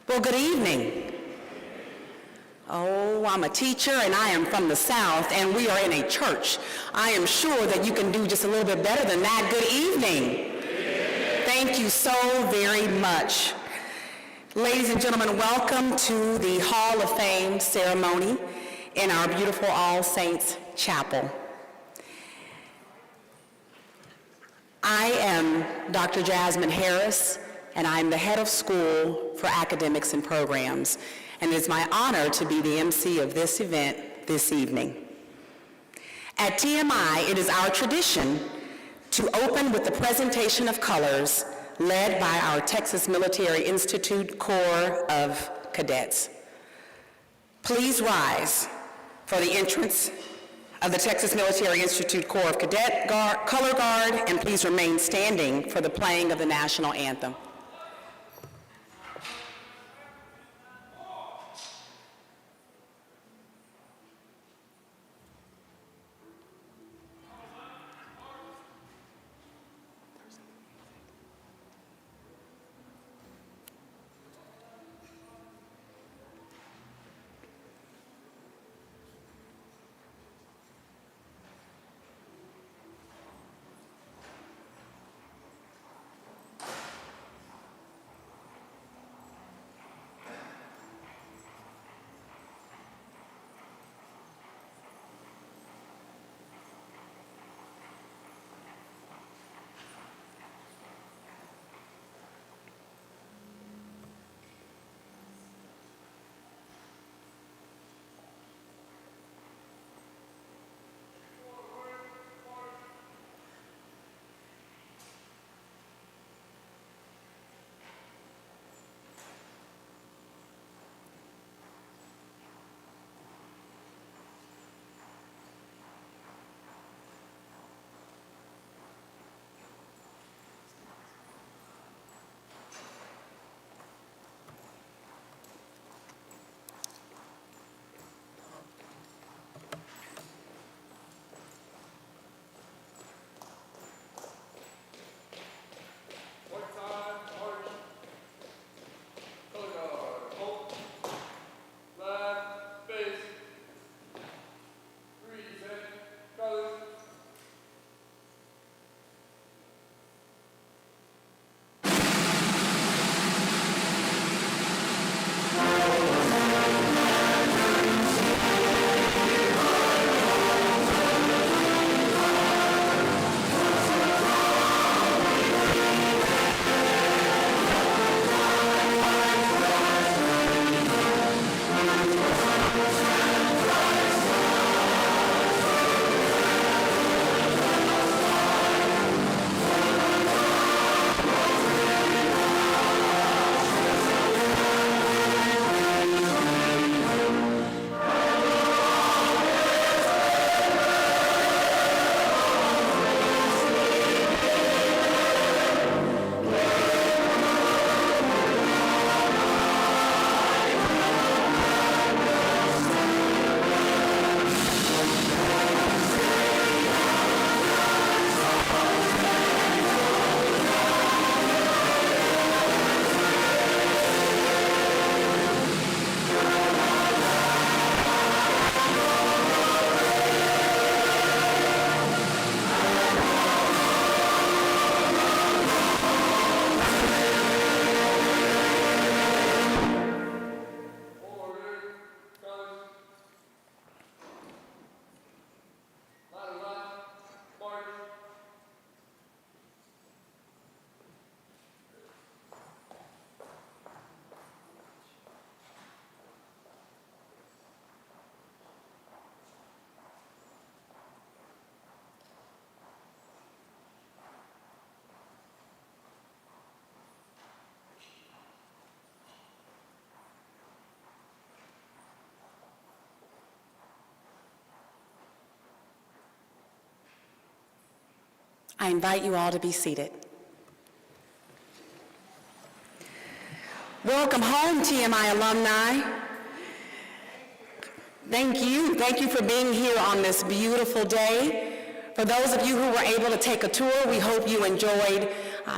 Well, good evening. Oh, I'm a teacher and I am from the South and we are in a church. I am sure that you can do just a little bit better than that. Good evening. Thank you so very much. Ladies and gentlemen, welcome to the Hall of Fame ceremony in our beautiful All Saints Chapel. I am Dr. Jasmine Harris, and I'm the head of school for academics and programs, and it's my honor to be the MC of this event this evening. At TMI, it is our tradition to open with the presentation of colors led by our Texas Military Institute Corps of Cadets. Please rise for the entrance of the Texas Military Institute Corps of Cadet Color Guard, and please remain standing for the playing of the national anthem. I invite you all to be seated. Welcome home, TMI alumni. Thank you for being here on this beautiful day. For those of you who were able to take a tour, we hope you enjoyed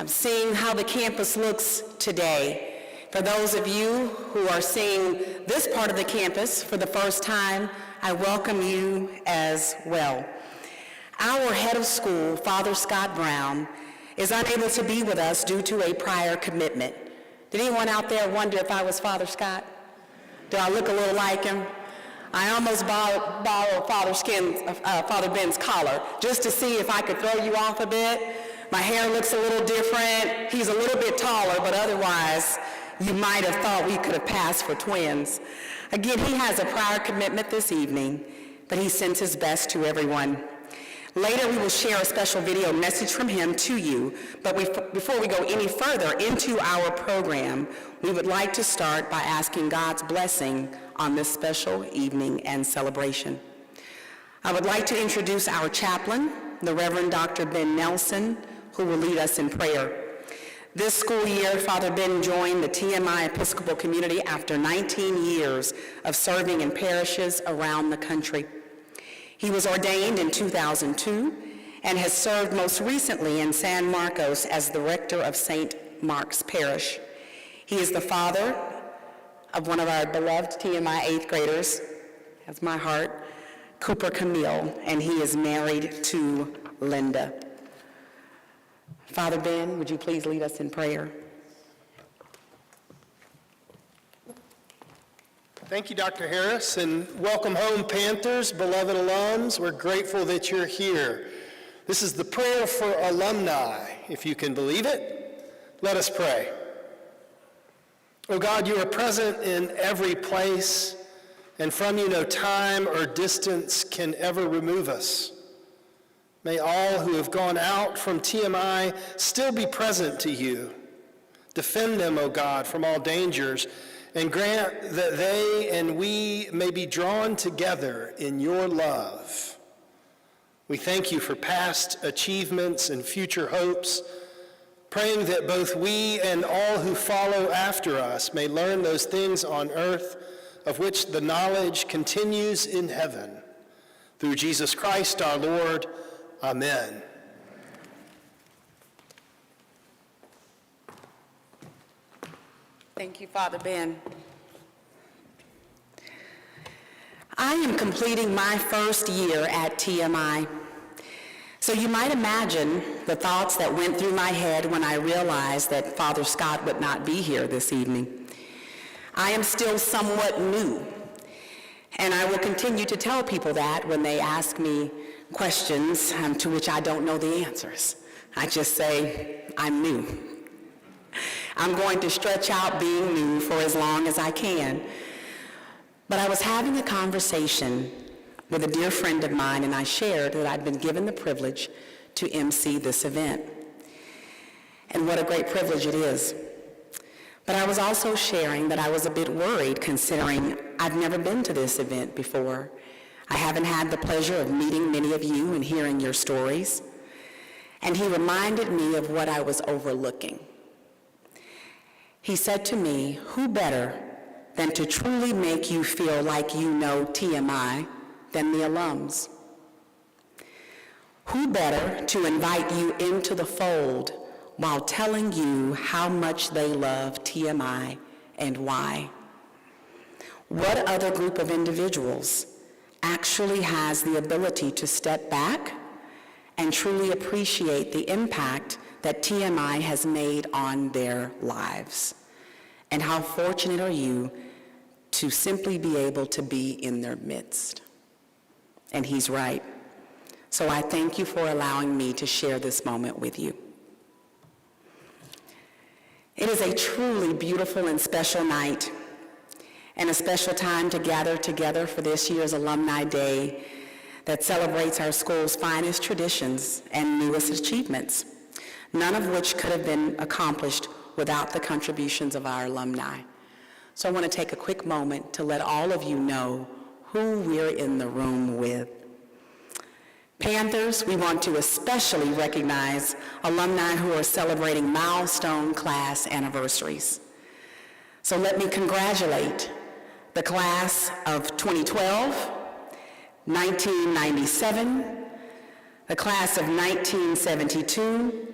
seeing how the campus looks today. For those of you who are seeing this part of the campus for the first time, I welcome you as well. Our head of school, Father Scott Brown, is unable to be with us due to a prior commitment. Did anyone out there wonder if I was Father Scott? Do I look a little like him? I almost borrowed Father Ben's collar just to see if I could throw you off a bit. My hair looks a little different. He's a little bit taller, but otherwise, you might have thought we could have passed for twins. Again, he has a prior commitment this evening, but he sends his best to everyone. Later, we will share a special video message from him to you, but before we go any further into our program, we would like to start by asking God's blessing on this special evening and celebration. I would like to introduce our chaplain, the Reverend Dr Ben Nelson, who will lead us in prayer. This school year, Father Ben joined the TMI Episcopal community after 19 years of serving in parishes around the country. He was ordained in 2002 and has served most recently in San Marcos as the rector of St. Mark's Parish. He is the father of one of our beloved TMI 8th graders, that's my heart, Cooper Camille, and he is married to Linda. Father Ben, would you please lead us in prayer? Thank you, Dr. Harris, and welcome home, Panthers, beloved alums. We're grateful that you're here. This is the prayer for alumni, if you can believe it. Let us pray. Oh God, you are present in every place, and from you no time or distance can ever remove us. May all who have gone out from TMI still be present to you. Defend them, O God, from all dangers, and grant that they and we may be drawn together in your love. We thank you for past achievements and future hopes, praying that both we and all who follow after us may learn those things on earth of which the knowledge continues in heaven. Through Jesus Christ our Lord, amen. Thank you, Father Ben. I am completing my first year at TMI. So you might imagine the thoughts that went through my head when I realized that Father Scott would not be here this evening. I am still somewhat new, and I will continue to tell people that when they ask me questions to which I don't know the answers. I just say, I'm new. I'm going to stretch out being new for as long as I can. But I was having a conversation with a dear friend of mine, and I shared that I'd been given the privilege to MC this event. And what a great privilege it is. But I was also sharing that I was a bit worried, considering I've never been to this event before. I haven't had the pleasure of meeting many of you and hearing your stories. And he reminded me of what I was overlooking. He said to me, who better than to truly make you feel like you know TMI than the alums? Who better to invite you into the fold while telling you how much they love TMI and why? What other group of individuals actually has the ability to step back and truly appreciate the impact that TMI has made on their lives? And how fortunate are you to simply be able to be in their midst? And he's right. So I thank you for allowing me to share this moment with you. It is a truly beautiful and special night, and a special time to gather together for this year's Alumni Day that celebrates our school's finest traditions and newest achievements, none of which could have been accomplished without the contributions of our alumni. So I want to take a quick moment to let all of you know who we're in the room with. Panthers, we want to especially recognize alumni who are celebrating milestone class anniversaries. So let me congratulate the class of 2012, 1997, the class of 1972,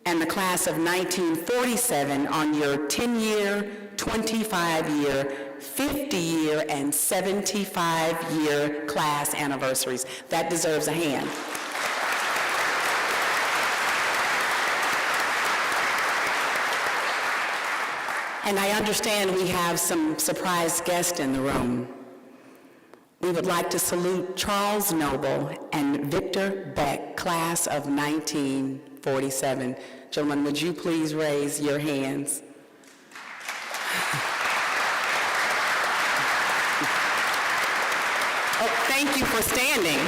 and the class of 1947 on your 10-year, 25-year, 50-year, and 75-year class anniversaries. That deserves a hand. And I understand we have some surprise guests in the room. We would like to salute Charles Noble and Victor Beck, class of 1947. Gentlemen, would you please raise your hands? Oh, thank you for standing.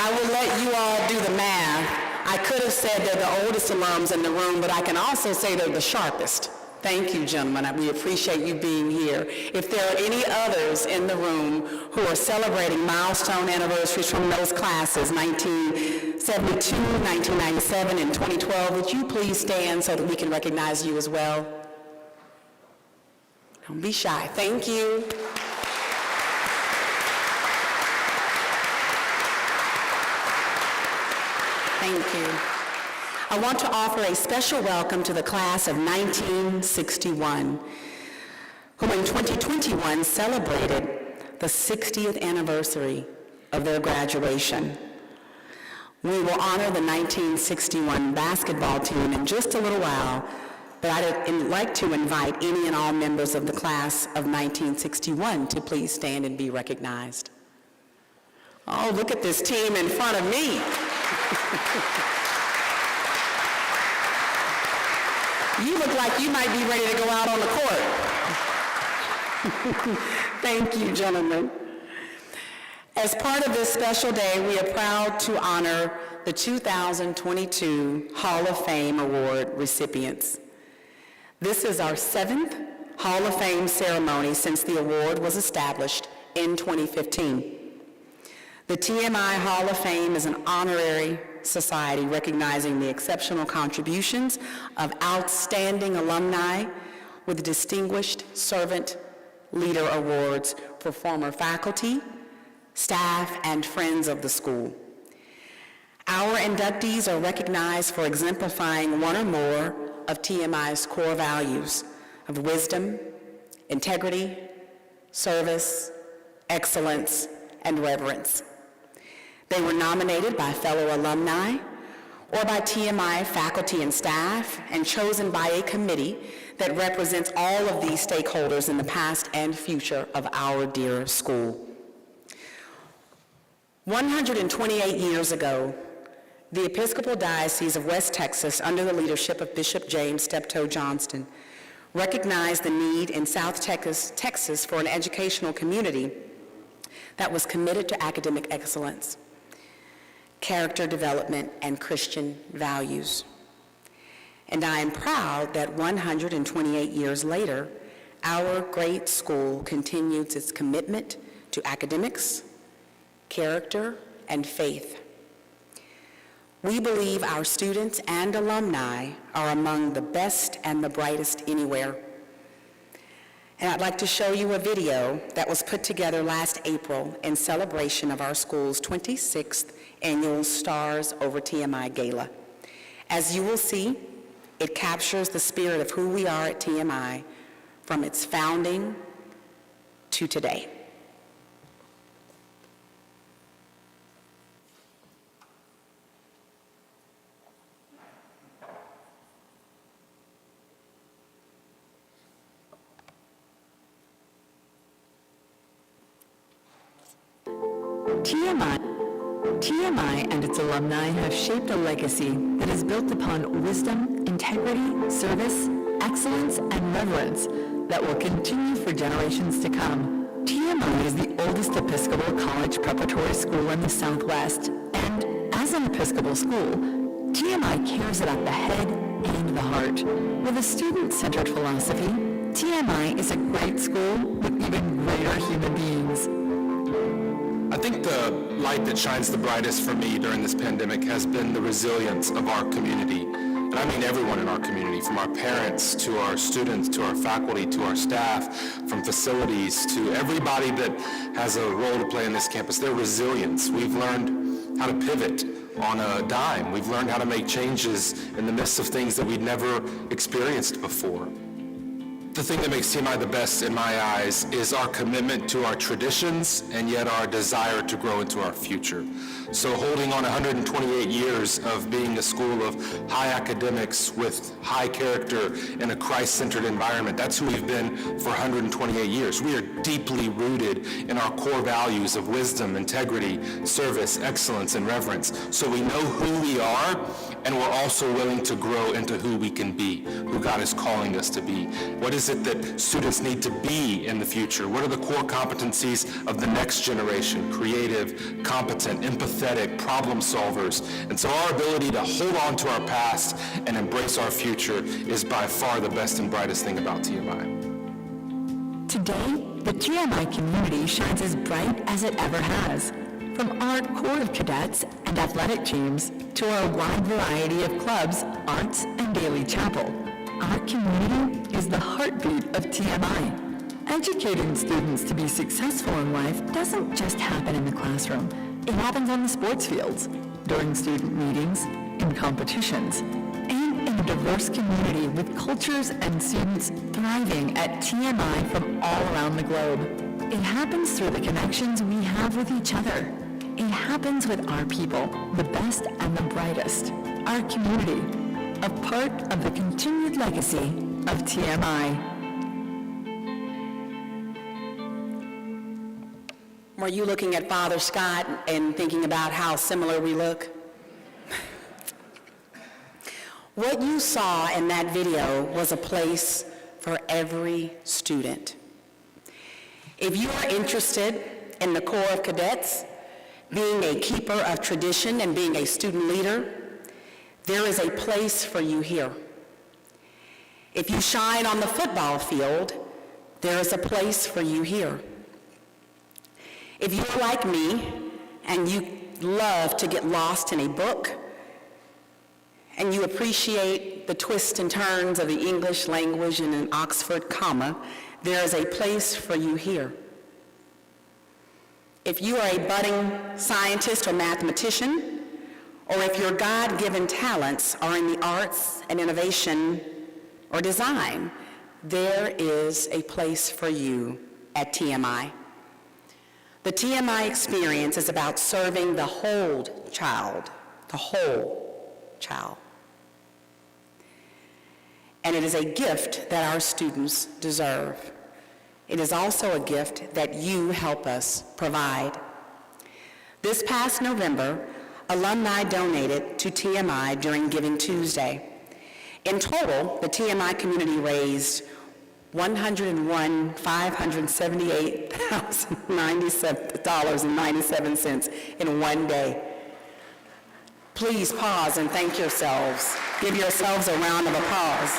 I will let you all do the math. I could have said they're the oldest alums in the room, but I can also say they're the sharpest. Thank you, gentlemen. We appreciate you being here. If there are any others in the room who are celebrating milestone anniversaries from those classes, 1972, 1997, and 2012, would you please stand so that we can recognize you as well? Don't be shy. Thank you. Thank you. I want to offer a special welcome to the class of 1961, who in 2021 celebrated the 60th anniversary of their graduation. We will honor the 1961 basketball team in just a little while, but I'd like to invite any and all members of the class of 1961 to please stand and be recognized. Oh, look at this team in front of me. You look like you might be ready to go out on the court. Thank you, gentlemen. As part of this special day, we are proud to honor the 2022 Hall of Fame Award recipients. This is our 7th Hall of Fame ceremony since the award was established in 2015. The TMI Hall of Fame is an honorary society recognizing the exceptional contributions of outstanding alumni with Distinguished Servant Leader Awards for former faculty, staff, and friends of the school. Our inductees are recognized for exemplifying one or more of TMI's core values of wisdom, integrity, service, excellence, and reverence. They were nominated by fellow alumni or by TMI faculty and staff and chosen by a committee that represents all of these stakeholders in the past and future of our dear school. 128 years ago, the Episcopal Diocese of West Texas, under the leadership of Bishop James Steptoe Johnston, recognized the need in South Texas for an educational community that was committed to academic excellence, character development, and Christian values. And I am proud that 128 years later, our great school continues its commitment to academics, character, and faith. We believe our students and alumni are among the best and the brightest anywhere. And I'd like to show you a video that was put together last April in celebration of our school's 26th annual Stars Over TMI Gala. As you will see, it captures the spirit of who we are at TMI from its founding to today. TMI and its alumni have shaped a legacy that is built upon wisdom, integrity, service, excellence, and reverence that will continue for generations to come. TMI is the oldest Episcopal college preparatory school in the Southwest, and as an Episcopal school, TMI cares about the head and the heart. With a student-centered philosophy, TMI is a great school with even greater human beings. I think the light that shines the brightest for me during this pandemic has been the resilience of our community. And I mean everyone in our community, from our parents to our students to our faculty to our staff, from facilities to everybody that has a role to play in this campus. Their resilience. We've learned how to pivot on a dime. We've learned how to make changes in the midst of things that we'd never experienced before. The thing that makes TMI the best in my eyes is our commitment to our traditions and yet our desire to grow into our future. So holding on 128 years of being a school of high academics with high character in a Christ-centered environment, that's who we've been for 128 years. We are deeply rooted in our core values of wisdom, integrity, service, excellence, and reverence. So we know who we are, and we're also willing to grow into who we can be, who God is calling us to be. What is it that students need to be in the future? What are the core competencies of the next generation? Creative, competent, empathetic, problem solvers. And so our ability to hold on to our past and embrace our future is by far the best and brightest thing about TMI. Today, the TMI community shines as bright as it ever has. From our core of cadets and athletic teams to our wide variety of clubs, arts, and daily chapel, our community is the heartbeat of TMI. Educating students to be successful in life doesn't just happen in the classroom. It happens on the sports fields, during student meetings, in competitions, and in a diverse community with cultures and students thriving at TMI from all around the globe. It happens through the connections we have with each other. It happens with our people, the best and the brightest, our community, a part of the continued legacy of TMI. Were you looking at Father Scott and thinking about how similar we look? What you saw in that video was a place for every student. If you are interested in the Corps of Cadets, being a keeper of tradition and being a student leader, there is a place for you here. If you shine on the football field, there is a place for you here. If you're like me and you love to get lost in a book and you appreciate the twists and turns of the English language and an Oxford comma, there is a place for you here. If you are a budding scientist or mathematician, or if your God-given talents are in the arts and innovation or design, there is a place for you at TMI. The TMI experience is about serving the whole child, the whole child. And it is a gift that our students deserve. It is also a gift that you help us provide. This past November, alumni donated to TMI during Giving Tuesday. In total, the TMI community raised $101,578.97 in one day. Please pause and thank yourselves. Give yourselves a round of applause.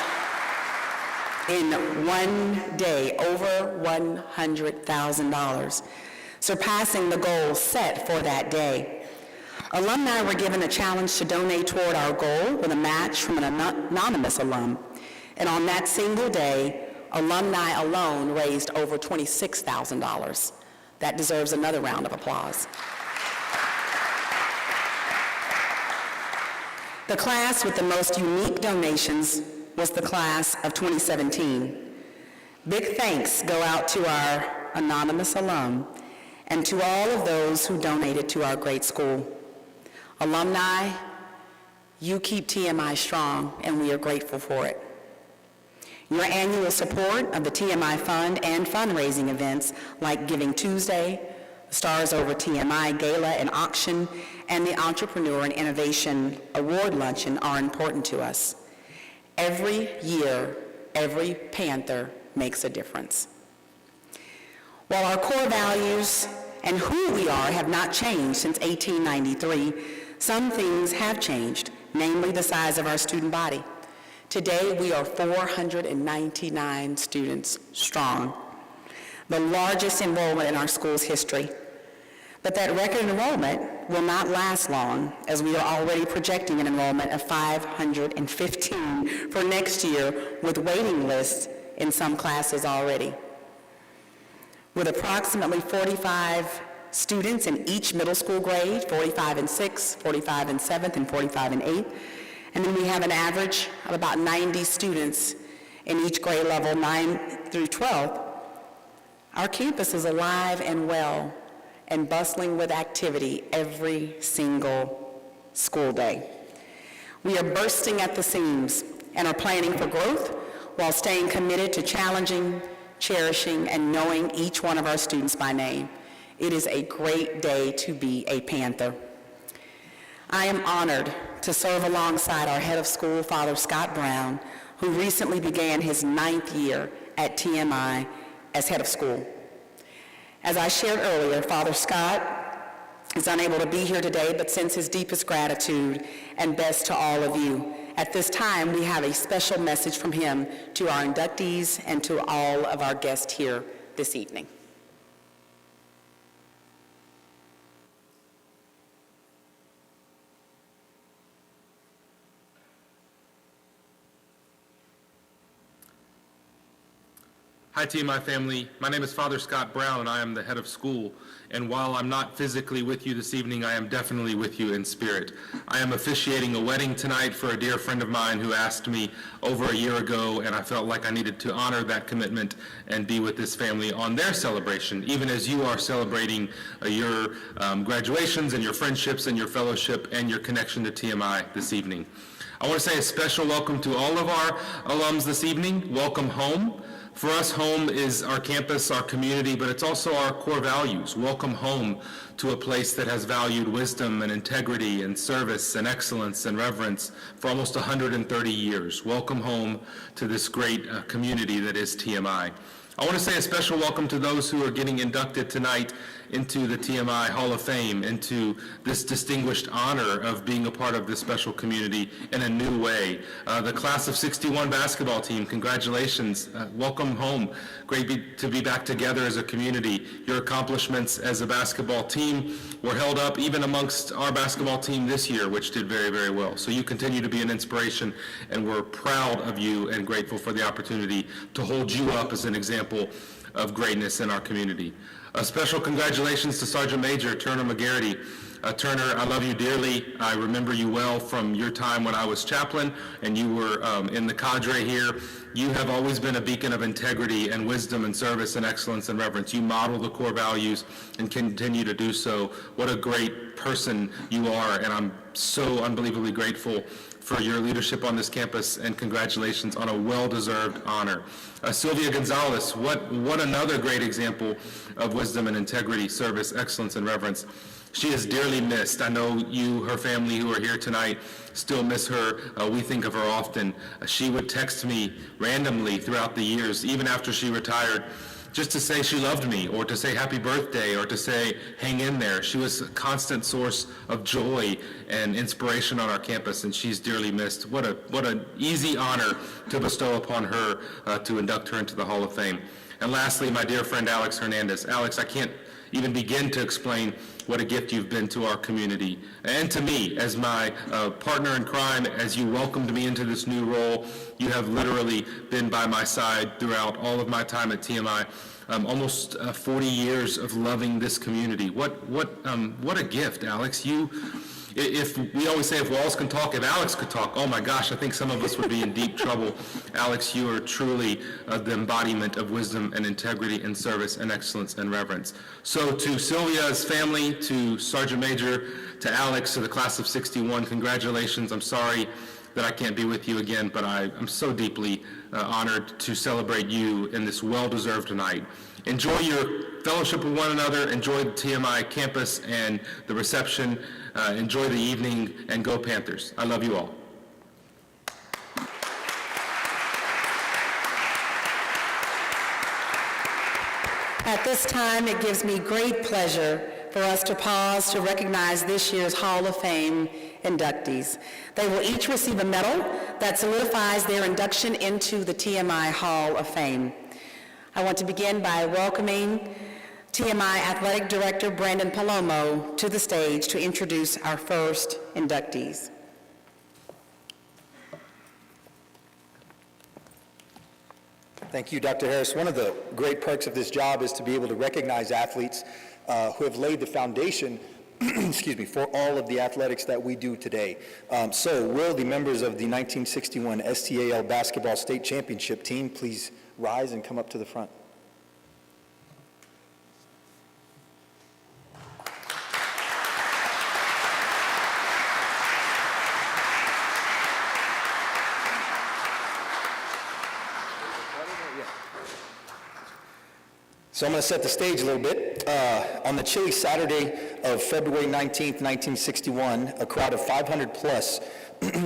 In one day, over $100,000, surpassing the goal set for that day. Alumni were given a challenge to donate toward our goal with a match from an anonymous alum. And on that single day, alumni alone raised over $26,000. That deserves another round of applause. The class with the most unique donations was the class of 2017. Big thanks go out to our anonymous alum and to all of those who donated to our great school. Alumni, you keep TMI strong, and we are grateful for it. Your annual support of the TMI Fund and fundraising events like Giving Tuesday, the Stars Over TMI Gala and Auction, and the Entrepreneur and Innovation Award Luncheon are important to us. Every year, every Panther makes a difference. While our core values and who we are have not changed since 1893, some things have changed, namely the size of our student body. Today, we are 499 students strong, the largest enrollment in our school's history. But that record enrollment will not last long, as we are already projecting an enrollment of 515 for next year, with waiting lists in some classes already. With approximately 45 students in each middle school grade, 45 in 6th, 45 in 7th, and 45 in 8th. And then we have an average of about 90 students in each grade level, 9 through 12. Our campus is alive and well and bustling with activity every single school day. We are bursting at the seams and are planning for growth while staying committed to challenging, cherishing, and knowing each one of our students by name. It is a great day to be a Panther. I am honored to serve alongside our head of school, Father Scott Brown, who recently began his 9th year at TMI as head of school. As I shared earlier, Father Scott is unable to be here today, but sends his deepest gratitude and best to all of you. At this time, we have a special message from him to our inductees and to all of our guests here this evening. Hi TMI family, my name is Father Scott Brown and I am the head of school. And while I'm not physically with you this evening, I am definitely with you in spirit. I am officiating a wedding tonight for a dear friend of mine who asked me over a year ago, and I felt like I needed to honor that commitment and be with this family on their celebration, even as you are celebrating your graduations and your friendships and your fellowship and your connection to TMI this evening. I want to say a special welcome to all of our alums this evening. Welcome home. For us, home is our campus, our community, but it's also our core values. Welcome home to a place that has valued wisdom and integrity and service and excellence and reverence for almost 130 years. Welcome home to this great community that is TMI. I want to say a special welcome to those who are getting inducted tonight into the TMI Hall of Fame, into this distinguished honor of being a part of this special community in a new way. The class of '61 basketball team, congratulations. Welcome home. Great to be back together as a community. Your accomplishments as a basketball team were held up even amongst our basketball team this year, which did very, very well. So you continue to be an inspiration, and we're proud of you and grateful for the opportunity to hold you up as an example of greatness in our community. A special congratulations to Sergeant Major Turner Mcgarrity. Turner, I love you dearly. I remember you well from your time when I was chaplain and you were in the cadre here. You have always been a beacon of integrity and wisdom and service and excellence and reverence. You model the core values and continue to do so. What a great person you are, and I'm so unbelievably grateful for your leadership on this campus, and congratulations on a well-deserved honor. Sylvia Gonzalez, what another great example of wisdom and integrity, service, excellence, and reverence. She is dearly missed. I know you, her family who are here tonight, still miss her. We think of her often. She would text me randomly throughout the years, even after she retired, just to say she loved me, or to say happy birthday, or to say hang in there. She was a constant source of joy and inspiration on our campus, and she's dearly missed. What an easy honor to bestow upon her, to induct her into the Hall of Fame. And lastly, my dear friend Alex Hernandez. Alex, I can't even begin to explain what a gift you've been to our community and to me as my partner in crime. As you welcomed me into this new role, you have literally been by my side throughout all of my time at TMI. Almost 40 years of loving this community. What a gift, Alex. If we always say if walls can talk, if Alex could talk, oh my gosh, I think some of us would be in deep trouble. Alex, you are truly the embodiment of wisdom and integrity and service and excellence and reverence. So to Sylvia's family, to Sergeant Major, to Alex, to the class of '61, congratulations. I'm sorry that I can't be with you again, but I'm so deeply honored to celebrate you in this well-deserved night. Enjoy your fellowship with one another, enjoy the TMI campus and the reception, enjoy the evening, and go Panthers. I love you all. At this time, it gives me great pleasure for us to pause to recognize this year's Hall of Fame inductees. They will each receive a medal that solidifies their induction into the TMI Hall of Fame. I want to begin by welcoming TMI Athletic Director Brandon Palomo to the stage to introduce our first inductees. Thank you, Dr. Harris. One of the great perks of this job is to be able to recognize athletes who have laid the foundation excuse me, for all of the athletics that we do today. So will the members of the 1961 STAL Basketball State Championship team please rise and come up to the front? So I'm going to set the stage a little bit. On the chilly Saturday of February 19th, 1961, a crowd of 500 plus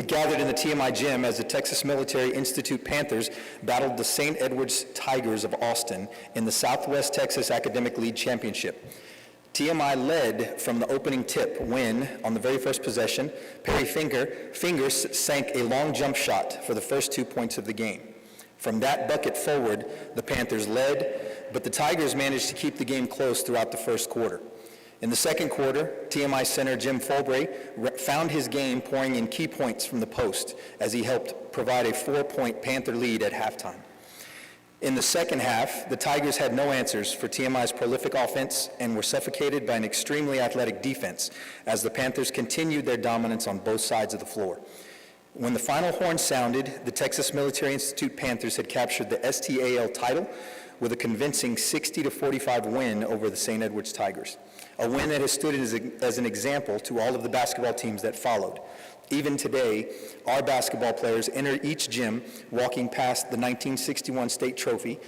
gathered in the TMI gym as the Texas Military Institute Panthers battled the St. Edward's Tigers of Austin in the Southwest Texas Academic League Championship. TMI led from the opening tip when, on the very first possession, Perry Fingers sank a long jump shot for the first 2 points of the game. From that bucket forward, the Panthers led, but the Tigers managed to keep the game close throughout the first quarter. In the second quarter, TMI center Jim Folbray found his game pouring in key points from the post as he helped provide a 4-point Panther lead at halftime. In the second half, the Tigers had no answers for TMI's prolific offense and were suffocated by an extremely athletic defense as the Panthers continued their dominance on both sides of the floor. When the final horn sounded, the Texas Military Institute Panthers had captured the STAL title with a convincing 60-45 win over the St. Edward's Tigers, a win that has stood as an example to all of the basketball teams that followed. Even today, our basketball players enter each gym walking past the 1961 state trophy,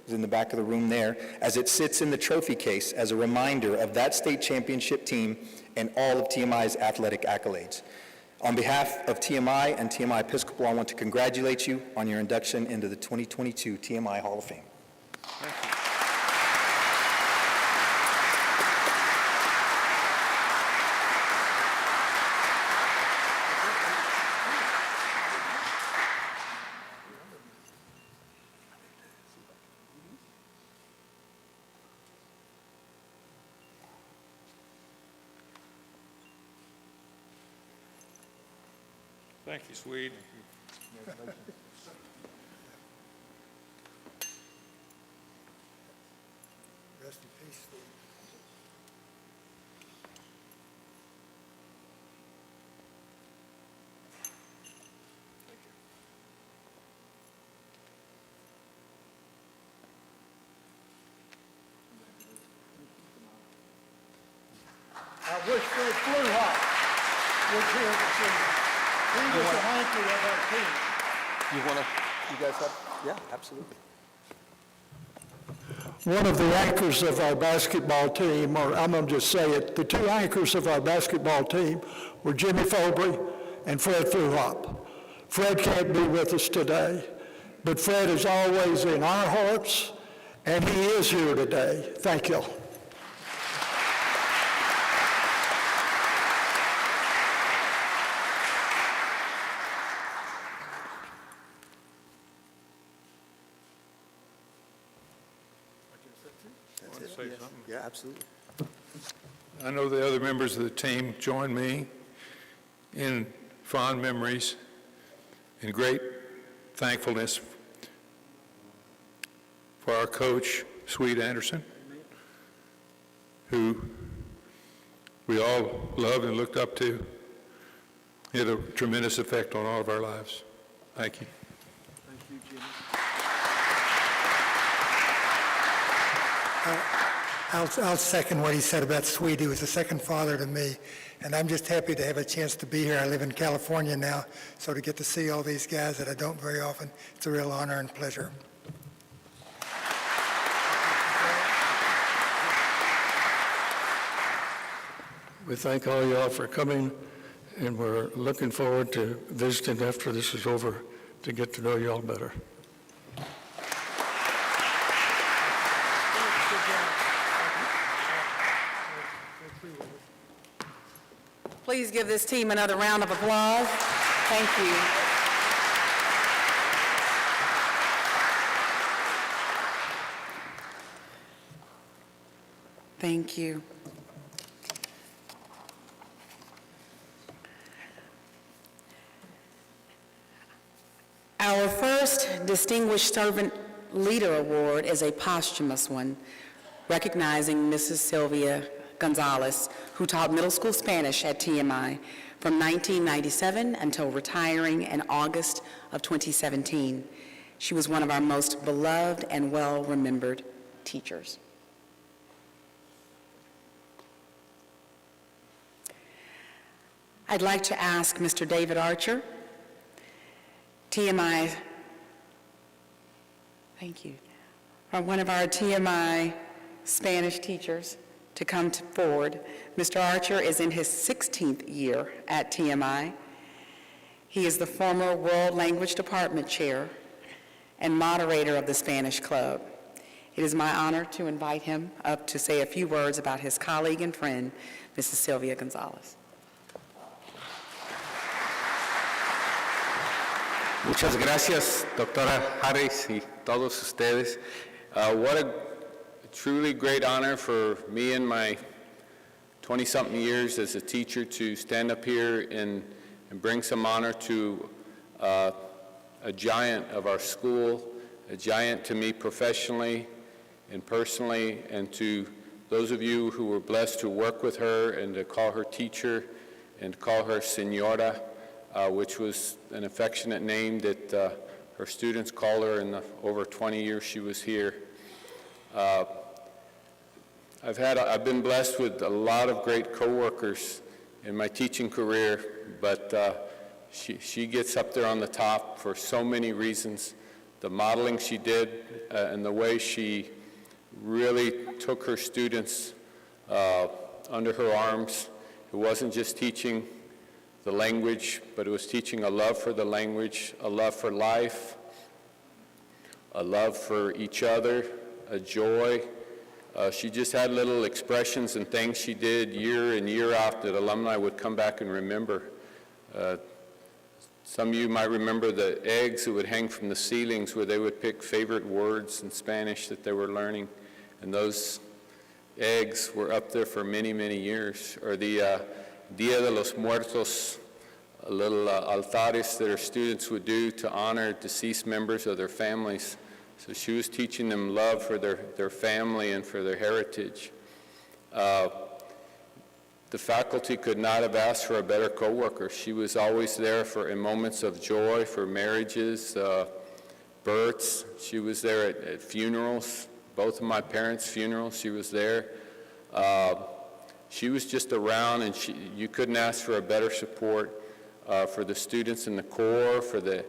is in the back of the room there, as it sits in the trophy case as a reminder of that state championship team and all of TMI's athletic accolades. On behalf of TMI and TMI Episcopal, I want to congratulate you on your induction into the 2022 TMI Hall of Fame. Thank you. Thank you, Swede. Rest in peace, Swede. I wish Fred Fluhop was here this evening. He was the hanky of our team. You guys have? Yeah, absolutely. One of the anchors of our basketball team, or I'm going to just say it, the two anchors of our basketball team were Jimmy Folbray and Fred Fluhop. Fred can't be with us today, but Fred is always in our hearts, and he is here today. Thank you. Say something. Yeah, absolutely. I know the other members of the team join me in fond memories and great thankfulness for our coach, Swede Anderson, who we all loved and looked up to. He had a tremendous effect on all of our lives. Thank you. Thank you, Jimmy. I'll second what he said about Swede. He was a second father to me, and I'm just happy to have a chance to be here. I live in California now, so to get to see all these guys that I don't very often, it's a real honor and pleasure. We thank all y'all for coming, and we're looking forward to visiting after this is over to get to know y'all better. Please give this team another round of applause. Thank you. Thank you. Our first Distinguished Servant Leader Award is a posthumous one, recognizing Mrs. Sylvia Gonzalez, who taught middle school Spanish at TMI from 1997 until retiring in August of 2017. She was one of our most beloved and well-remembered teachers. I'd like to ask Mr. David Archer, TMI, thank you, one of our TMI Spanish teachers, to come forward. Mr. Archer is in his 16th year at TMI. He is the former World Language Department Chair and moderator of the Spanish Club. It is my honor to invite him up to say a few words about his colleague and friend, Mrs. Sylvia Gonzalez. Muchas gracias, doctora Harris y todos ustedes. What a truly great honor for me and my 20-something years as a teacher to stand up here and bring some honor to a giant of our school, a giant to me professionally and personally, and to those of you who were blessed to work with her and to call her teacher and call her Señora, which was an affectionate name that her students call her in the over 20 years she was here. I've been blessed with a lot of great coworkers in my teaching career, but she gets up there on the top for so many reasons. The modeling she did and the way she really took her students under her arms. It wasn't just teaching the language, but it was teaching a love for the language, a love for life, a love for each other, a joy. She just had little expressions and things she did year in, year out that alumni would come back and remember. Some of you might remember the eggs that would hang from the ceilings where they would pick favorite words in Spanish that they were learning, and those eggs were up there for many, many years. Or the Dia de los Muertos, little altares that our students would do to honor deceased members of their families. So she was teaching them love for their family and for their heritage. The faculty could not have asked for a better coworker. She was always there in moments of joy, for marriages, births. She was there at funerals, both of my parents' funerals, she was there. She was just around, and you couldn't ask for a better support for the students in the Corps, for the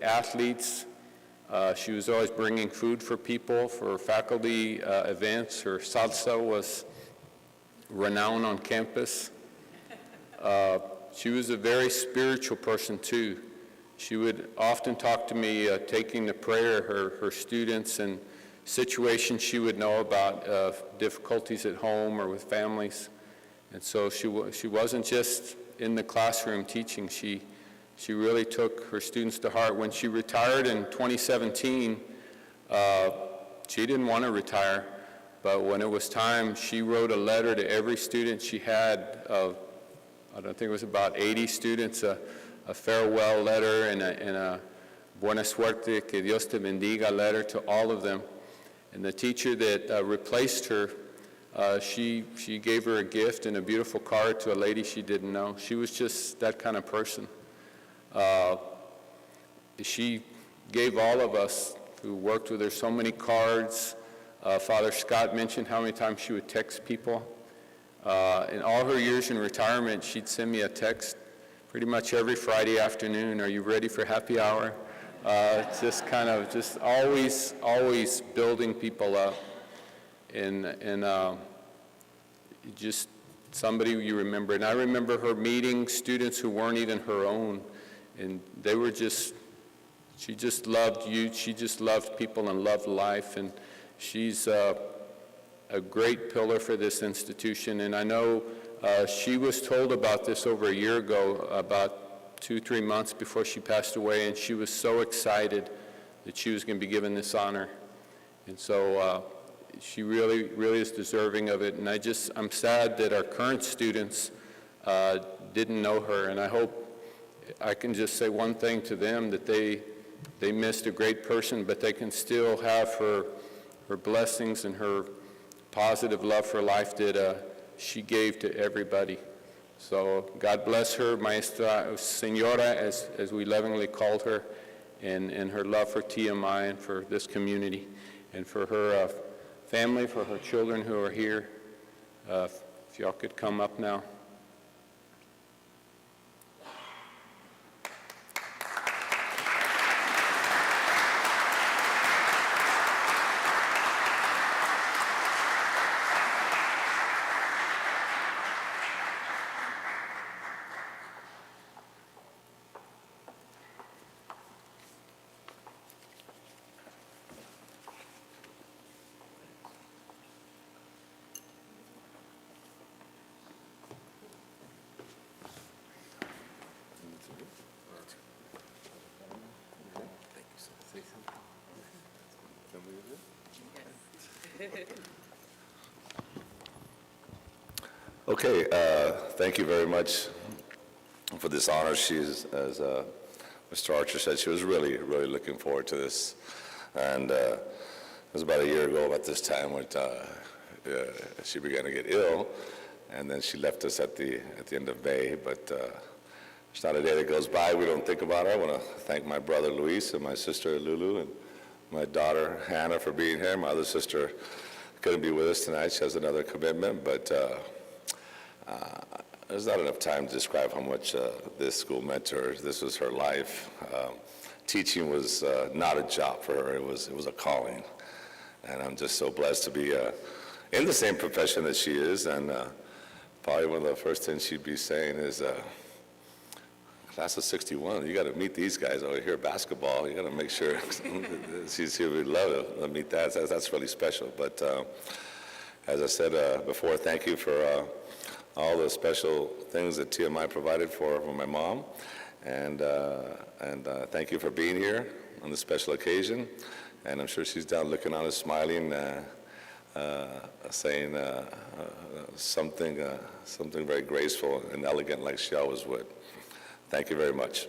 athletes. She was always bringing food for people, for faculty events. Her salsa was renowned on campus. She was a very spiritual person too. She would often talk to me, taking to prayer her students and situations she would know about, difficulties at home or with families. And so she wasn't just in the classroom teaching. She really took her students to heart. When she retired in 2017, she didn't want to retire, but when it was time, she wrote a letter to every student she had. I don't think it was about 80 students, a farewell letter and a buena suerte, que Dios te bendiga letter to all of them. And the teacher that replaced her, she gave her a gift and a beautiful card to a lady she didn't know. She was just that kind of person. She gave all of us who worked with her so many cards. Father Scott mentioned how many times she would text people. In all her years in retirement, she'd send me a text pretty much every Friday afternoon. Are you ready for happy hour? Just kind of just always building people up. And just somebody you remember. And I remember her meeting students who weren't even her own. And they were she just loved youth, she just loved people and loved life, and she's a great pillar for this institution. And I know she was told about this over a year ago, about 2-3 months before she passed away, and she was so excited that she was going to be given this honor. And so she really, really is deserving of it, and I'm sad that our current students didn't know her, and I hope I can just say one thing to them, that they they missed a great person, but they can still have her blessings and her positive love for life that she gave to everybody. So God bless her, Maestra Señora, as we lovingly called her, and her love for TMI and for this community, and for her family, for her children who are here. If y'all could come up now. Okay, thank you very much for this honor. She is, as Mr. Archer said, she was really looking forward to this. And it was about a year ago at this time when she began to get ill, and then she left us at the end of May. But there's not a day that goes by we don't think about her. I want to thank my brother Luis and my sister Lulu and my daughter Hannah for being here. My other sister couldn't be with us tonight. She has another commitment, but there's not enough time to describe how much this school meant to her. This was her life. Teaching was not a job for her. It was a calling. And I'm just so blessed to be in the same profession that she is. And probably one of the first things she'd be saying is, class of 61, you got to meet these guys over here, basketball. You got to make sure she would love to meet that. That's really special. But as I said before, thank you for all the special things that TMI provided for my mom. And thank you for being here on this special occasion. And I'm sure she's down looking on us, smiling, saying something very graceful and elegant like she always would. Thank you very much.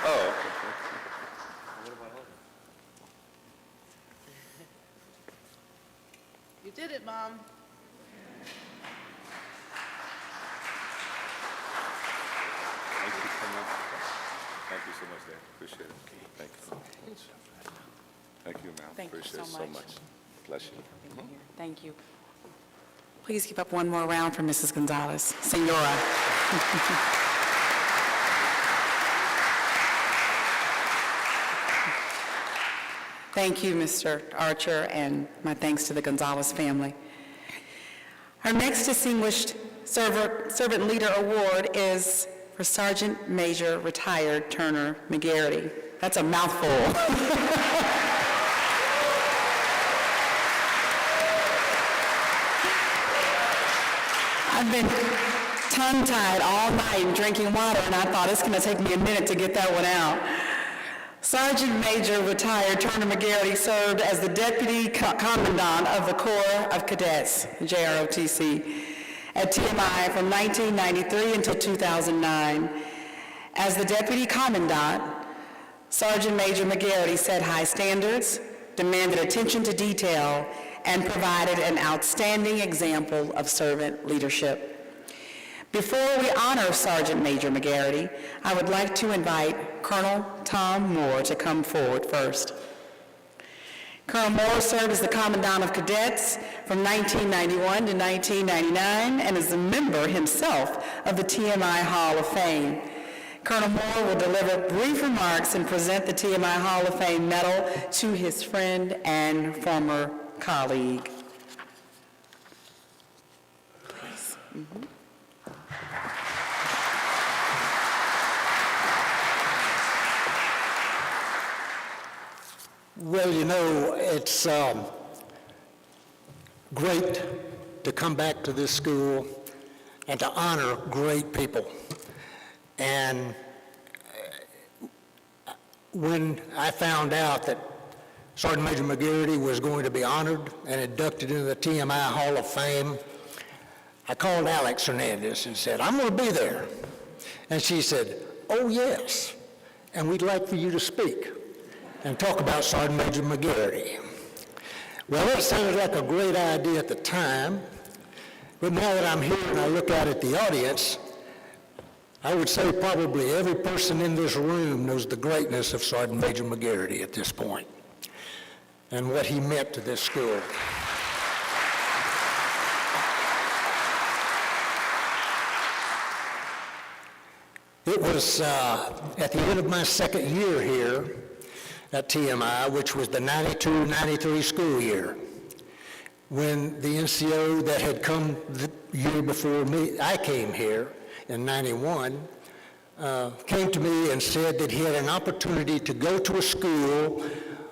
Oh. You did it, Mom. Thank you so much. Thank you so much, Dan. Appreciate it. Thank you so much. Thank you, ma'am. Thank you Appreciate so it so much. much. Bless you. Thank you. Please keep up one more round for Mrs. Gonzalez. Senora. Thank you, Mr. Archer, and my thanks to the Gonzalez family. Our next Distinguished Servant Leader Award is for Sergeant Major Retired Turner Mcgarrity. That's a mouthful. I've been tongue-tied all night drinking water, and I thought it's going to take me a minute to get that one out. Sergeant Major Retired Turner Mcgarrity served as the Deputy Commandant of the Corps of Cadets, JROTC, at TMI from 1993 until 2009. As the Deputy Commandant, Sergeant Major Mcgarrity set high standards, demanded attention to detail, and provided an outstanding example of servant leadership. Before we honor Sergeant Major Mcgarrity, I would like to invite Colonel Tom Moore to come forward first. Colonel Moore served as the Commandant of Cadets from 1991 to 1999 and is a member himself of the TMI Hall of Fame. Colonel Moore will deliver brief remarks and present the TMI Hall of Fame medal to his friend and former colleague. Please. Mm-hmm. Well, you know, it's great to come back to this school and to honor great people. And when I found out that Sergeant Major Mcgarrity was going to be honored and inducted into the TMI Hall of Fame, I called Alex Hernandez and said, I'm going to be there. And she said, oh, yes, and we'd like for you to speak and talk about Sergeant Major Mcgarrity. Well, that sounded like a great idea at the time, but now that I'm here and I look out at the audience, I would say probably every person in this room knows the greatness of Sergeant Major Mcgarrity at this point and what he meant to this school. It was at the end of my second year here at TMI, which was the 92-93 school year, when the NCO that had come the year before me, I came here in 91, came to me and said that he had an opportunity to go to a school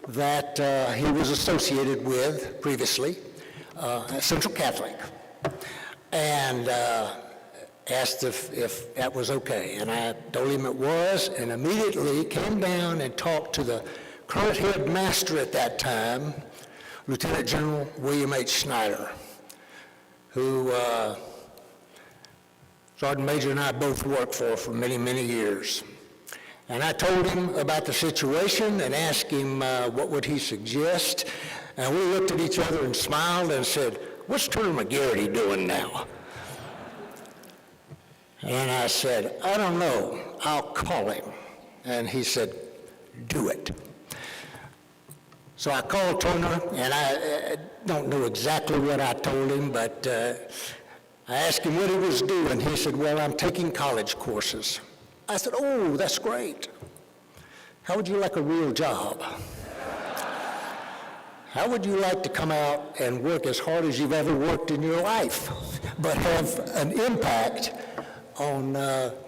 that he was associated with previously, Central Catholic, and asked if that was okay. And I told him it was, and immediately came down and talked to the current headmaster at that time, Lieutenant General William H. Snyder, who Sergeant Major and I both worked for many, many years. And I told him about the situation and asked him what would he suggest. And we looked at each other and smiled and said, what's Turner Mcgarrity doing now? And I said, I don't know, I'll call him. And he said, do it. So I called Turner, and I don't know exactly what I told him, but I asked him what he was doing. He said, well, I'm taking college courses. I said, oh, that's great. How would you like a real job? How would you like to come out and work as hard as you've ever worked in your life, but have an impact on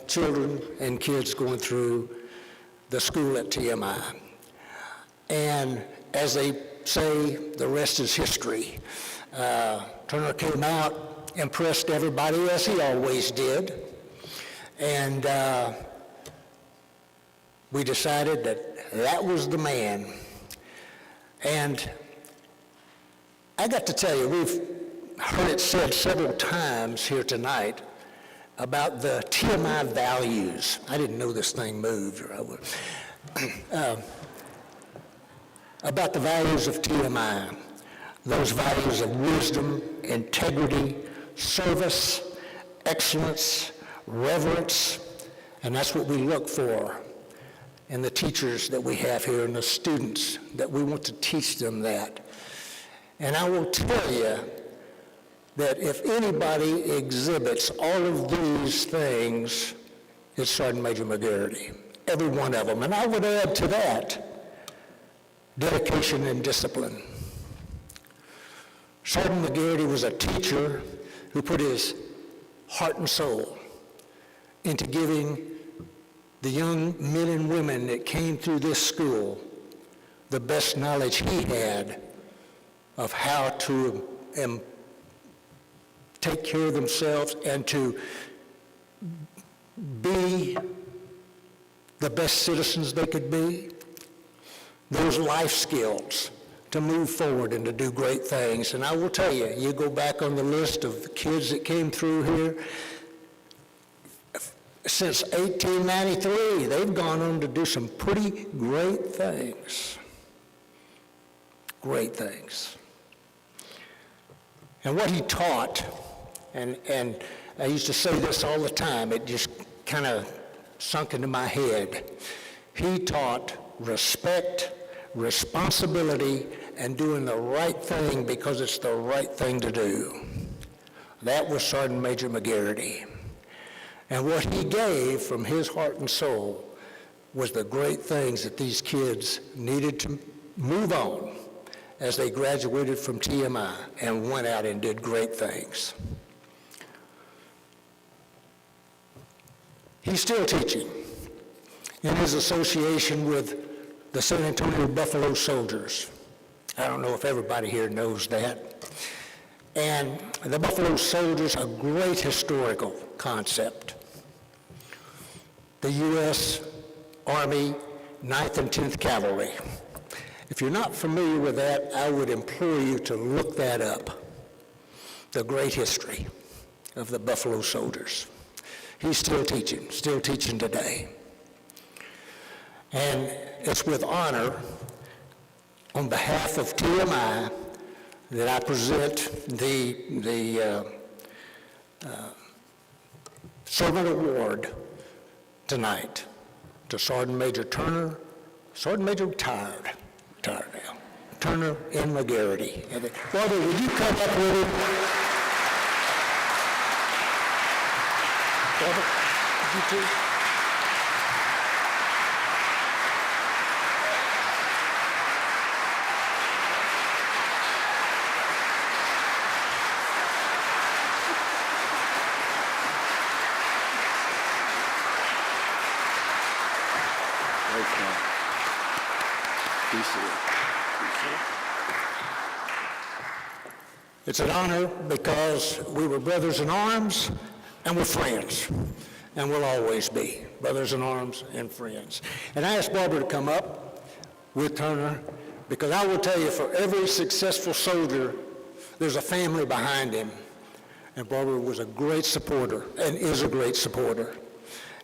children and kids going through the school at TMI? And as they say, the rest is history. Turner came out, impressed everybody as he always did, and we decided that was the man. And I got to tell you, we've heard it said several times here tonight about the Tmi Values. I didn't know this thing moved, or I would. About the values of TMI, those values of wisdom, integrity, service, excellence, reverence, and that's what we look for in the teachers that we have here and the students, that we want to teach them that. And I will tell you that if anybody exhibits all of these things, it's Sergeant Major Mcgarrity, every one of them. And I would add to that dedication and discipline. Sergeant Mcgarrity was a teacher who put his heart and soul into giving the young men and women that came through this school the best knowledge he had of how to take care of themselves and to be the best citizens they could be. Those life skills to move forward and to do great things. And I will tell you, you go back on the list of the kids that came through here, since 1893, they've gone on to do some pretty great things. Great things. And what he taught, and I used to say this all the time, it just kind of sunk into my head. He taught respect, responsibility, and doing the right thing because it's the right thing to do. That was Sergeant Major Mcgarrity. And what he gave from his heart and soul was the great things that these kids needed to move on as they graduated from TMI and went out and did great things. He's still teaching in his association with the San Antonio Buffalo Soldiers. I don't know if everybody here knows that. And the Buffalo Soldiers, a great historical concept. The U.S. Army 9th and 10th Cavalry. If you're not familiar with that, I would implore you to look that up. The great history. of the Buffalo Soldiers. He's still teaching today. And it's with honor, on behalf of TMI, that I present the Servant Award tonight to Sergeant Major Turner. Sergeant Major retired now. Turner in Mcgarrity. Barbara, would you come up with him? Barbara, would you too? It's an honor because we were brothers in arms and we're friends, and we'll always be brothers in arms and friends. And I asked Barbara to come up with Turner because I will tell you, for every successful soldier, there's a family behind him. And Barbara was a great supporter and is a great supporter.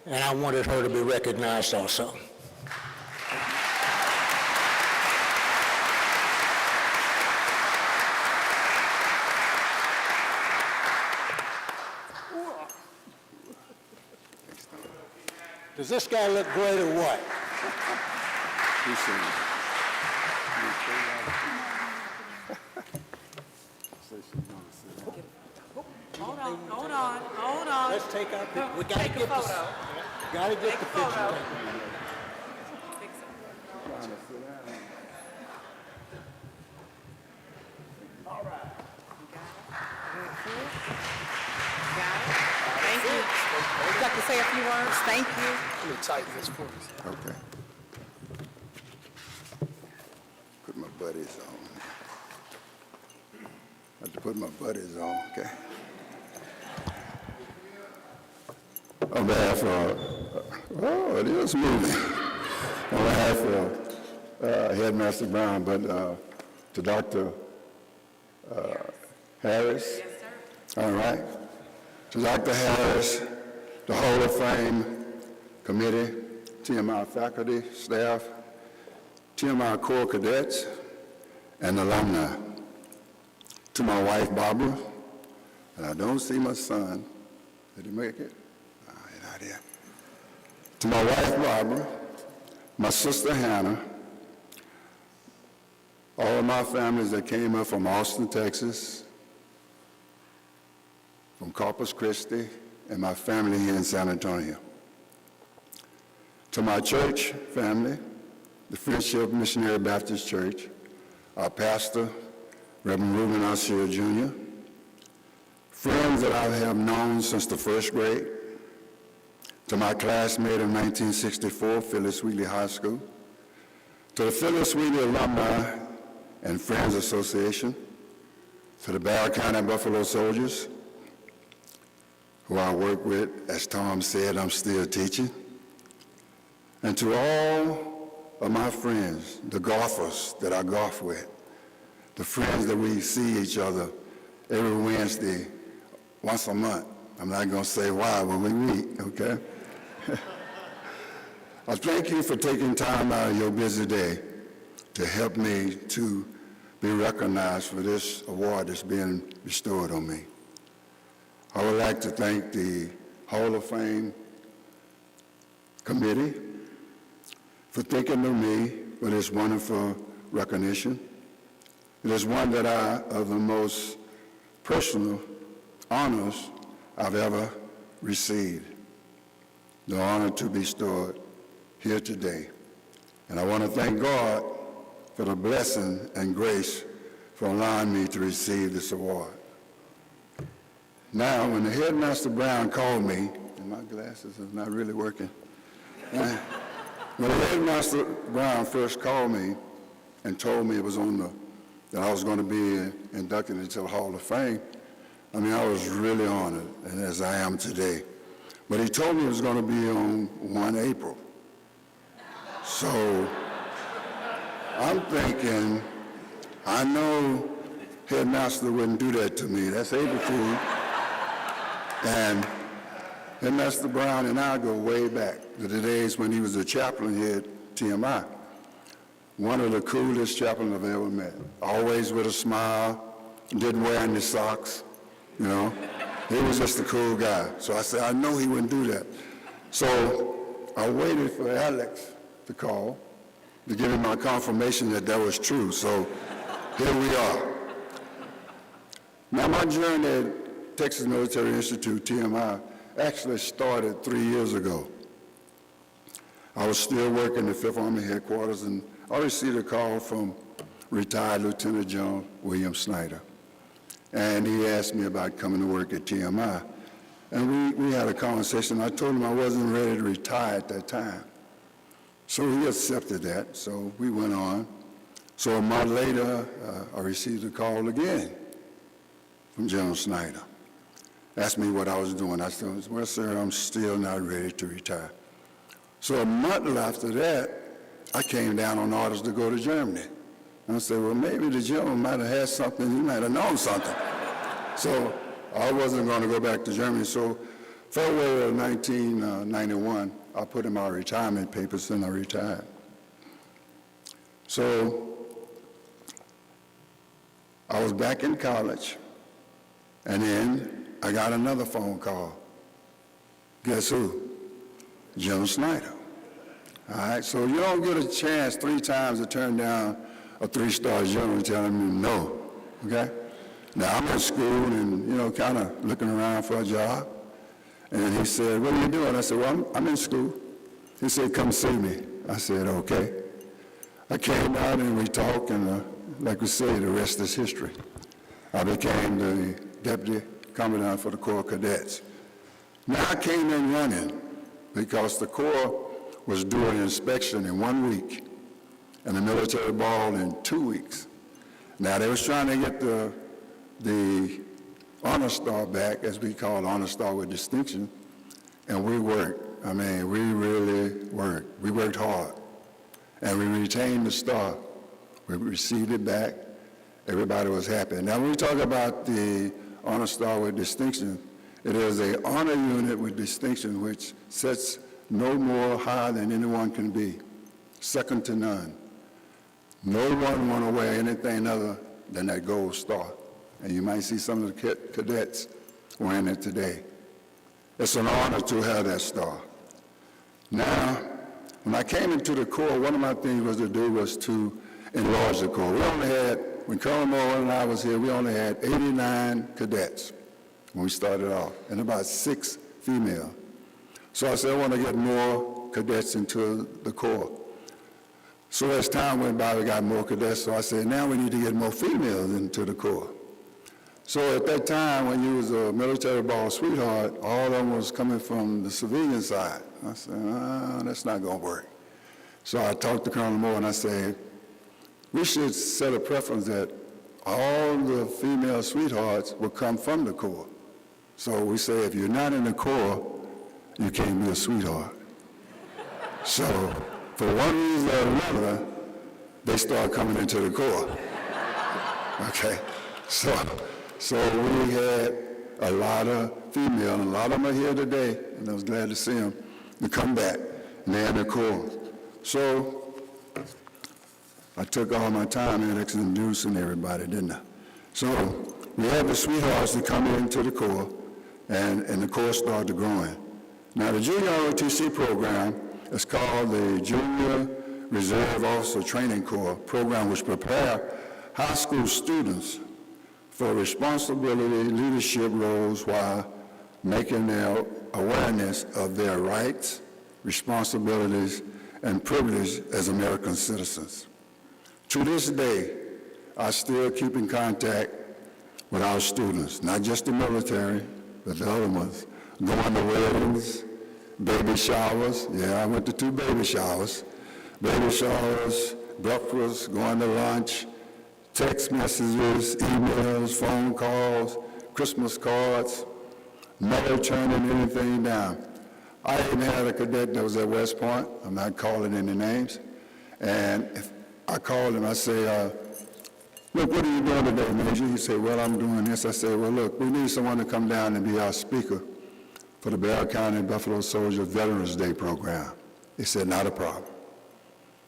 And I wanted her to be recognized also. Does this guy look great or what? Hold on. Let's take our picture. We gotta get the picture. All right. Thank you. Would you like to say a few words? Thank you. Let me tighten this for you. Okay. Put my buddies on. I have to put my buddies on, okay? On behalf of, it is moving. On behalf of Headmaster Brown, but to Dr. Harris. Yes, sir. All right. To Dr. Harris, the Hall of Fame Committee, TMI faculty, staff, TMI Corps cadets, and alumni. To my wife, Barbara, and I don't see my son. Did he make it? No, he's not here. To my wife, Barbara, my sister, Hannah, all of my families that came up from Austin, Texas, from Corpus Christi, and my family here in San Antonio. To my church family, the Friendship Missionary Baptist Church, our pastor, Reverend Ruben Arcia Jr., friends that I have known since the first grade, to my classmate in 1964, Phyllis Wheatley High School, to the Phyllis Wheatley Alumni and Friends Association, to the Barrow County Buffalo Soldiers, who I work with, as Tom said, I'm still teaching, and to all of my friends, the golfers that I golf with, the friends that we see each other every Wednesday, once a month. I'm not going to say why when we meet, okay? I thank you for taking time out of your busy day to help me to be recognized for this award that's being bestowed on me. I would like to thank the Hall of Fame Committee for thinking of me for this wonderful recognition. It is one that of the most personal honors I've ever received. The honor to be bestowed here today. And I want to thank God for the blessing and grace for allowing me to receive this award. Now, when the Headmaster Brown called me, and my glasses are not really working, when the Headmaster Brown first called me and told me it was that I was going to be inducted into the Hall of Fame, I mean, I was really honored, and as I am today. But he told me it was going to be on 1 April. So I'm thinking, I know Headmaster wouldn't do that to me. That's April Fool. And Mr. Brown and I go way back to the days when he was a chaplain here at TMI. One of the coolest chaplains I've ever met. Always with a smile, didn't wear any socks, you know. He was just a cool guy. So I said, I know he wouldn't do that. So I waited for Alex to call to give him my confirmation that that was true. So here we are. Now my journey at Texas Military Institute, TMI, actually started 3 years ago. I was still working at 5th Army headquarters, and I received a call from retired Lieutenant General William Snyder. And he asked me about coming to work at TMI. And we had a conversation. I told him I wasn't ready to retire at that time. So he accepted that, so we went on. So a month later, I received a call again from General Snyder. Asked me what I was doing. I said, well, sir, I'm still not ready to retire. So a month after that, I came down on orders to go to Germany. And I said, well, maybe the general might have had something, he might have known something. So I wasn't going to go back to Germany. So February of 1991, I put in my retirement papers and I retired. So I was back in college, and then I got another phone call. Guess who? General Snyder. All right, so you don't get a chance 3 times to turn down a 3-star general telling me no, okay? Now, I'm in school and, you know, kind of looking around for a job. And he said, what are you doing? I said, well, I'm in school. He said, come see me. I said, okay. I came down and we talked, and like we say, the rest is history. I became the Deputy Commandant for the Corps of Cadets. Now, I came in running because the Corps was doing an inspection in 1 week and the military ball in 2 weeks. Now, they was trying to get the Honor Star back, as we call Honor Star with distinction, and we worked. I mean, we really worked. We worked hard, and we retained the star. We received it back. Everybody was happy. Now, when we talk about the Honor Star with distinction, it is an honor unit with distinction which sets no more high than anyone can be, second to none. No one want to wear anything other than that gold star. And you might see some of the cadets wearing it today. It's an honor to have that star. Now, when I came into the Corps, one of my things was to do was to enlarge the Corps. We only had, when Colonel Moore and I was here, we only had 89 cadets when we started off, and about 6 female. So I said, I want to get more cadets into the Corps. So as time went by, we got more cadets, so I said, now we need to get more females into the Corps. So at that time, when you was a military ball sweetheart, all of them was coming from the civilian side. I said, that's not going to work. So I talked to Colonel Moore and I said, we should set a preference that all the female sweethearts will come from the Corps. So we say, if you're not in the Corps, you can't be a sweetheart. So for one reason or another, they start coming into the Corps. Okay, so we had a lot of female, and a lot of them are here today, and I was glad to see them to come back, and they're in the Corps. So I took all my time in introducing everybody, didn't I? So we had the sweethearts that come into the Corps, and the Corps started growing. Now the Junior ROTC program is called the Junior Reserve Officer Training Corps program, which prepare high school students for responsibility leadership roles while making their awareness of their rights, responsibilities, and privileges as American citizens. To this day, I still keep in contact with our students, not just the military, but the other ones, going to weddings, baby showers. Yeah, I went to 2 baby showers. Baby showers, breakfast, going to lunch, text messages, emails, phone calls, Christmas cards, never turning anything down. I even had a cadet that was at West Point. I'm not calling any names. And if I called him, I say, look, what are you doing today, Major? He said, well, I'm doing this. I said, well, look, we need someone to come down and be our speaker for the Bell County Buffalo Soldiers Veterans Day program. He said, not a problem.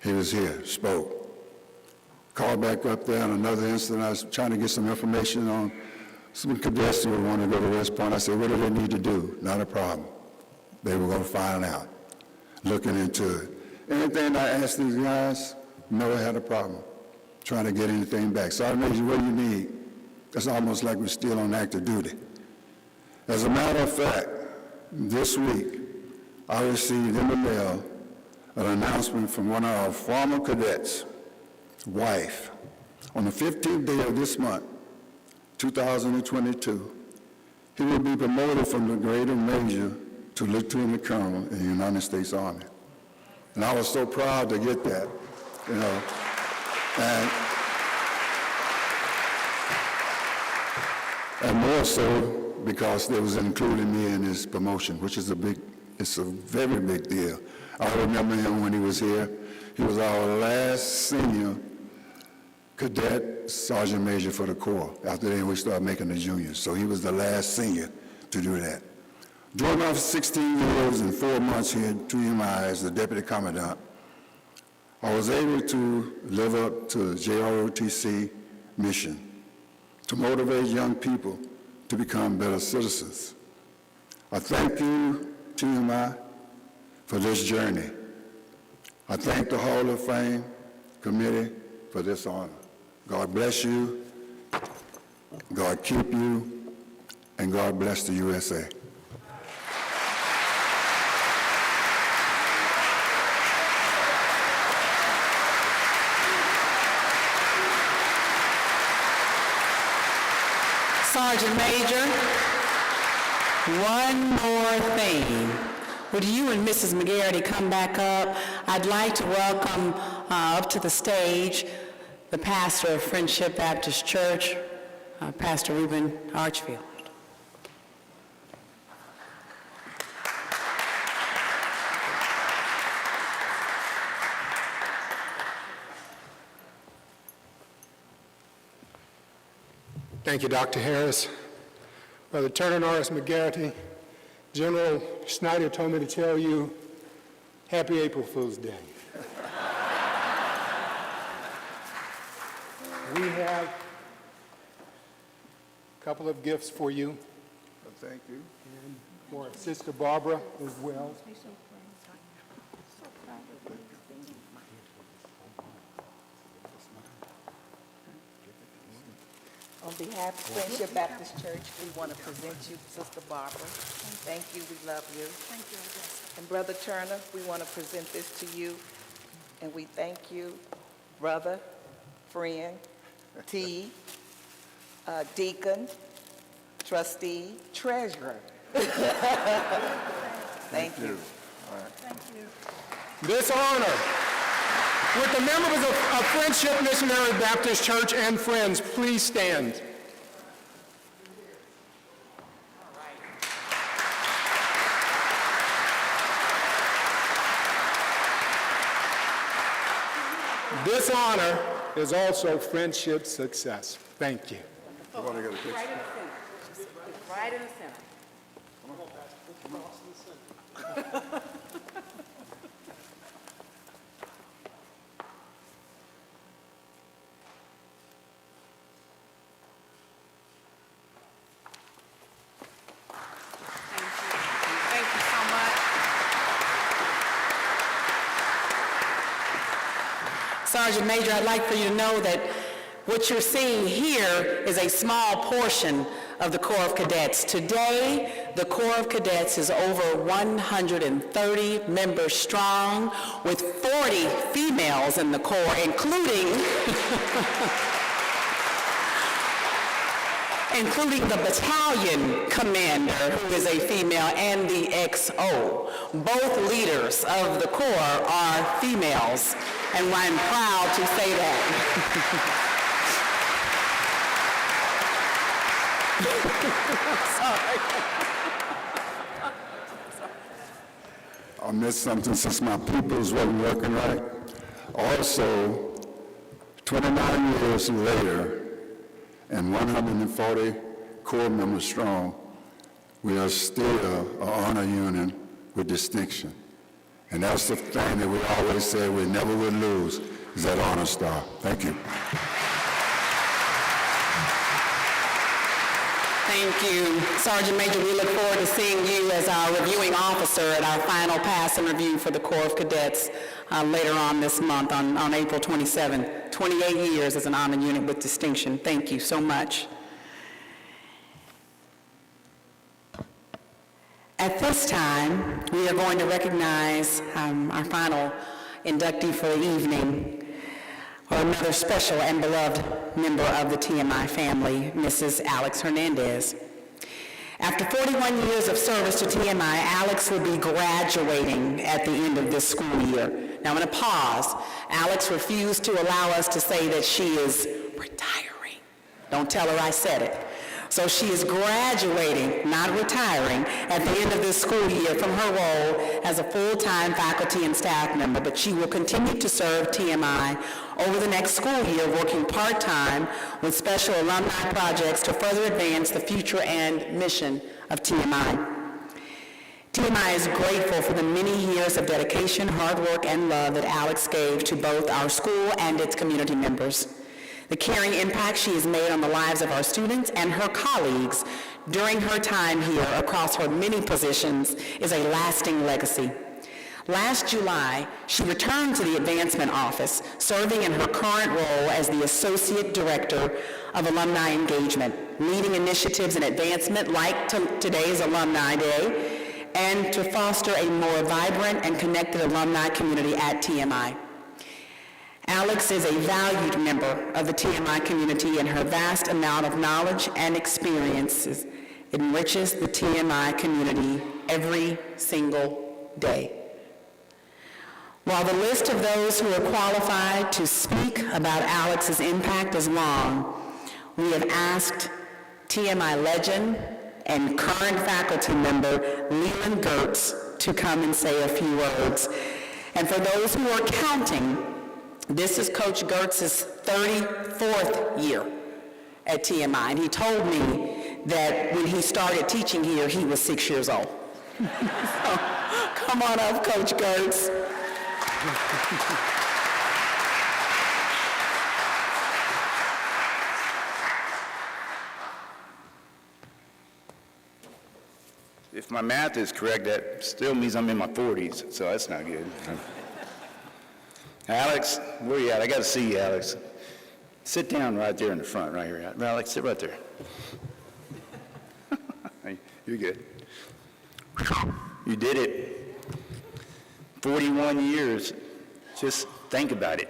He was here, spoke. Called back up there on another incident. I was trying to get some information on some cadets who would want to go to West Point. I said, what do they need to do? Not a problem. They were going to find out, looking into it. Anything I asked these guys, never had a problem trying to get anything back. Sergeant Major, what do you need? It's almost like we're still on active duty. As a matter of fact, this week, I received in the mail an announcement from one of our former cadets' wife. On the 15th day of this month, 2022, he will be promoted from the grade of major to lieutenant colonel in the United States Army. And I was so proud to get that, you know. And more so because they was including me in his promotion, which is it's a very big deal. I remember him when he was here. He was our last senior cadet sergeant major for the Corps. After then, we started making the juniors. So he was the last senior to do that. During my 16 years and 4 months here at Tmi as the deputy commandant, I was able to live up to the JROTC mission to motivate young people to become better citizens. I thank you, Tmi, for this journey. I thank the Hall of Fame committee for this honor. God bless you, God keep you, and God bless the USA. Sergeant Major, one more thing. Would you and Mrs. Mcgarrity come back up? I'd like to welcome up to the stage the pastor of Friendship Baptist Church, Pastor Reuben Archfield. Thank you, Dr. Harris. Brother Turner Norris Mcgarrity, General Snyder told me to tell you, Happy April Fool's Day. We have a couple of gifts for you. Thank you. And for Sister Barbara as well. On behalf of Friendship Baptist Church, we want to present you Sister Barbara. Thank you, we love you. Thank you. And Brother Turner, we want to present this to you, and we thank you, brother, friend, deacon, trustee, treasurer. Thank you. Thank you. This honor, with the members of Friendship Missionary Baptist Church and friends, please stand. This honor is also Friendship success. Thank you. I want to get a picture. Right in the center. Right in the center. Thank you so much. Sergeant Major, I'd like for you to know that what you're seeing here is a small portion of the Corps of Cadets. Today, the Corps of Cadets is over 130 members strong, with 40 females in the Corps, including the battalion commander, who is a female, and the XO. Both leaders of the Corps are females, and I'm proud to say that. I missed something since my pupils wasn't working right. Also, 29 years later, and 140 core members strong, we are still an honor union with distinction. And that's the thing that we always say we never would lose, is that honor star. Thank you. Thank you, Sergeant Major. We look forward to seeing you as our reviewing officer at our final pass and review for the Corps of Cadets later on this month on April 27th. 28 years as an honor unit with distinction. Thank you so much. At this time, we are going to recognize our final inductee for the evening, or another special and beloved member of the TMI family, Mrs. Alex Hernandez. After 41 years of service to TMI, Alex will be graduating at the end of this school year. Now I'm going to pause. Alex refused to allow us to say that she is retiring. Don't tell her I said it. So she is graduating, not retiring, at the end of this school year from her role as a full-time faculty and staff member, but she will continue to serve TMI over the next school year, working part-time with special alumni projects to further advance the future and mission of TMI. TMI is grateful for the many years of dedication, hard work, and love that Alex gave to both our school and its community members. The caring impact she has made on the lives of our students and her colleagues during her time here across her many positions is a lasting legacy. Last July, she returned to the Advancement Office, serving in her current role as the Associate Director of Alumni Engagement, leading initiatives in advancement like today's Alumni Day, and to foster a more vibrant and connected alumni community at TMI. Alex is a valued member of the TMI community, and her vast amount of knowledge and experiences enriches the TMI community every single day. While the list of those who are qualified to speak about Alex's impact is long, we have asked TMI legend and current faculty member Leland Gertz to come and say a few words. And for those who are counting, this is Coach Gertz's 34th year at TMI, and he told me that when he started teaching here, he was 6 years old. So, come on up, Coach Gertz. If my math is correct, that still means I'm in my 40s, so that's not good. Alex, where you at? I got to see you, Alex. Sit down right there in the front, right here. Alex, sit right there. You're good. You did it. 41 years. Just think about it.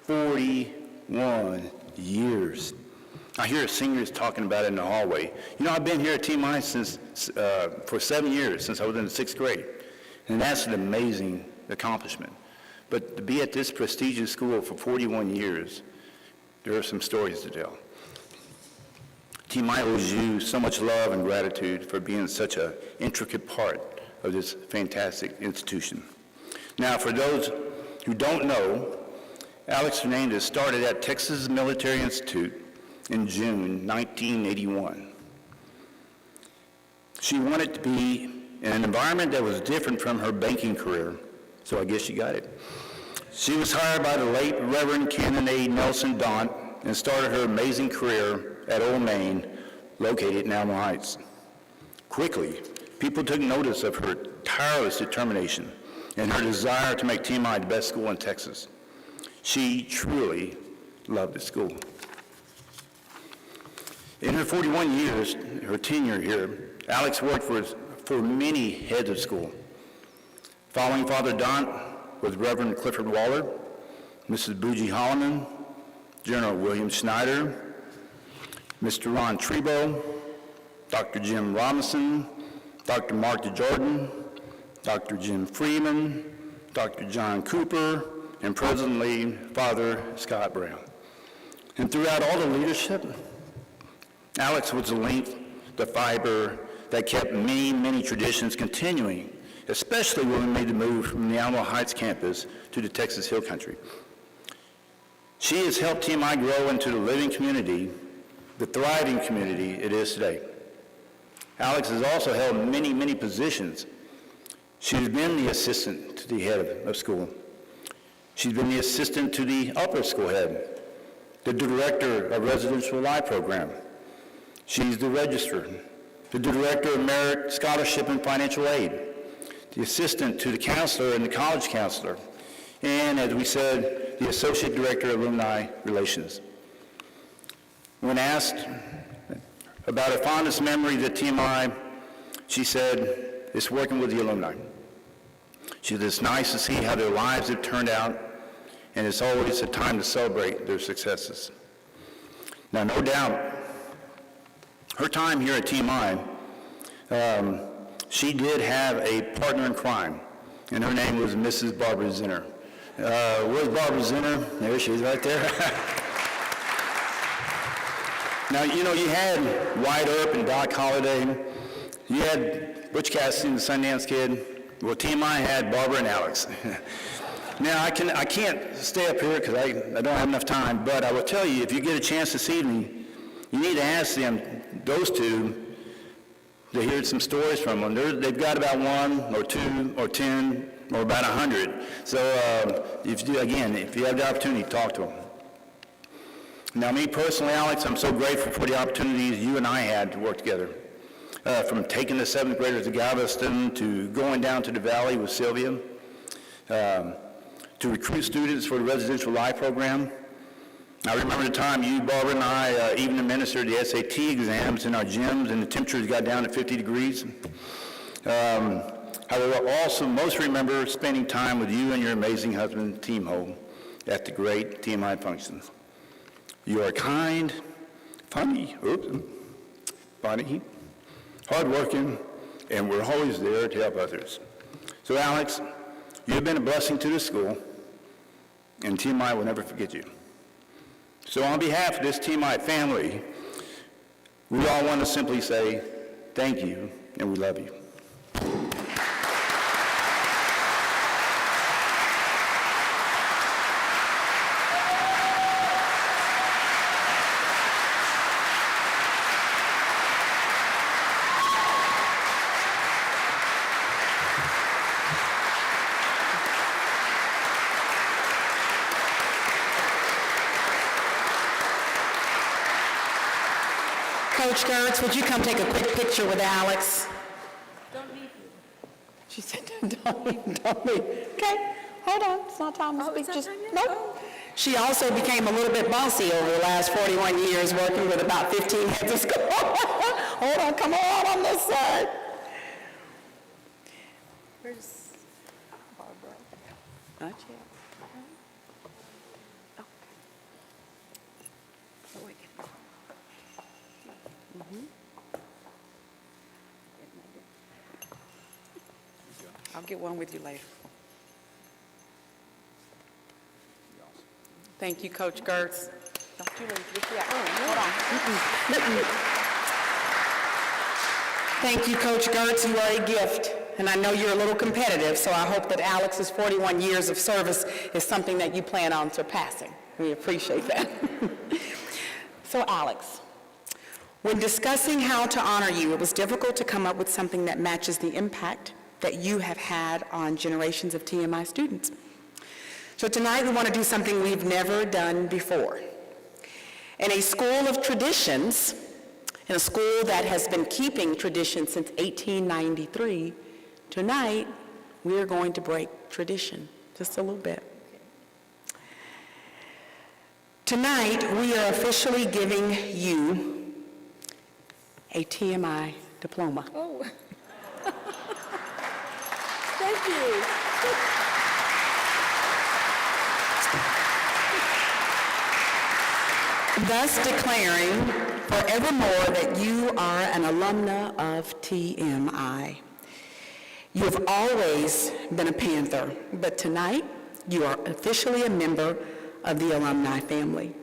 41 years. I hear seniors talking about it in the hallway. You know, I've been here at TMI for 7 years, since I was in the 6th grade. And that's an amazing accomplishment. But to be at this prestigious school for 41 years, there are some stories to tell. TMI owes you so much love and gratitude for being such an intricate part of this fantastic institution. Now, for those who don't know, Alex Hernandez started at Texas Military Institute in June 1981. She wanted to be in an environment that was different from her banking career, so I guess she got it. She was hired by the late Reverend Canon A. Nelson Daunt and started her amazing career at Old Main, located in Alumni Heights. Quickly, people took notice of her tireless determination and her desire to make TMI the best school in Texas. She truly loved the school. In her 41 years, her tenure here, Alex worked for many heads of school. Following Father Daunt was Reverend Clifford Waller, Mrs. Bougie Holloman, General William Schneider, Mr. Ron Trebo, Dr. Jim Robinson, Dr. Mark DeJordan, Dr. Jim Freeman, Dr. John Cooper, and presently Father Scott Brown. And throughout all the leadership, Alex was the link, the fiber that kept many, many traditions continuing, especially when we made the move from the Alamo Heights campus to the Texas Hill Country. She has helped TMI grow into the living community, the thriving community it is today. Alex has also held many, many positions. She's been the assistant to the head of school. She's been the assistant to the upper school head, the director of residential life program. She's the registrar, the director of merit scholarship and financial aid, the assistant to the counselor and the college counselor, and as we said, the associate director of alumni relations. When asked about her fondest memories at TMI, she said, it's working with the alumni. She said, it's nice to see how their lives have turned out, and it's always a time to celebrate their successes. Now, no doubt, her time here at TMI, she did have a partner in crime, and her name was Mrs. Barbara Zinner. Where's Barbara Zinner? There she is right there. Now, you know, you had Wyatt Earp and Doc Holliday. You had Butch Cassidy and the Sundance Kid. Well, TMI had Barbara and Alex. Now, I can't stay up here because I don't have enough time, but I will tell you, if you get a chance this evening, you need to ask them, those two, to hear some stories from them. They've got about 1 or 2 or 10 or about 100. So, if you have the opportunity, talk to them. Now, me personally, Alex, I'm so grateful for the opportunities you and I had to work together. From taking the 7th graders to Galveston, to going down to the Valley with Sylvia, to recruit students for the residential life program. I remember the time you, Barbara, and I even administered the SAT exams in our gyms, and the temperatures got down to 50 degrees. I will also most remember spending time with you and your amazing husband, Timo, at the great TMI functions. You are kind, funny, hardworking, and we're always there to help others. So, Alex, you've been a blessing to the school, and TMI will never forget you. So on behalf of this TMI family, we all want to simply say thank you, and we love you. Coach Gertz, would you come take a quick picture with Alex? Don't need you. She said, don't need. Okay, hold on, it's not time to speak. Nope. She also became a little bit bossy over the last 41 years, working with about 15 heads of school. Hold on, come on this side. Where's Barbara? Not yet. I'll get one with you later. Thank you, Coach Gertz. Don't you leave. Hold on. Thank you, Coach Gertz. You are a gift. And I know you're a little competitive, so I hope that Alex's 41 years of service is something that you plan on surpassing. We appreciate that. So, Alex, when discussing how to honor you, it was difficult to come up with something that matches the impact that you have had on generations of TMI students. So tonight we want to do something we've never done before. In a school of traditions, in a school that has been keeping tradition since 1893, tonight we are going to break tradition just a little bit. Tonight we are officially giving you a TMI diploma. Oh. Thank you. Thus declaring forevermore that you are an alumna of TMI. You have always been a Panther, but tonight you are officially a member of the alumni family.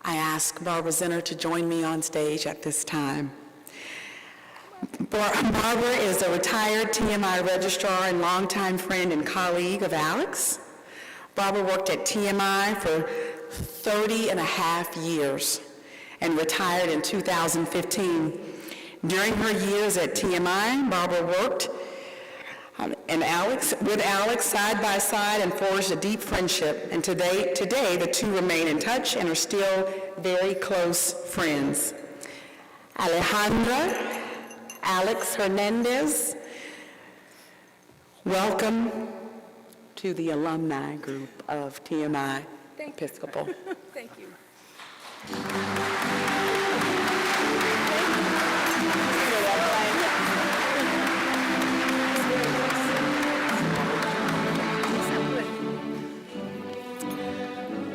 I ask Barbara Zinner to join me on stage at this time. Barbara is a retired TMI registrar and longtime friend and colleague of Alex. Barbara worked at TMI for 30 and a half years and retired in 2015. During her years at TMI, Barbara worked with Alex side by side and forged a deep friendship. And today the two remain in touch and are still very close friends. Alejandra, Alex Hernandez, welcome to the alumni group of TMI Episcopal. Thank you.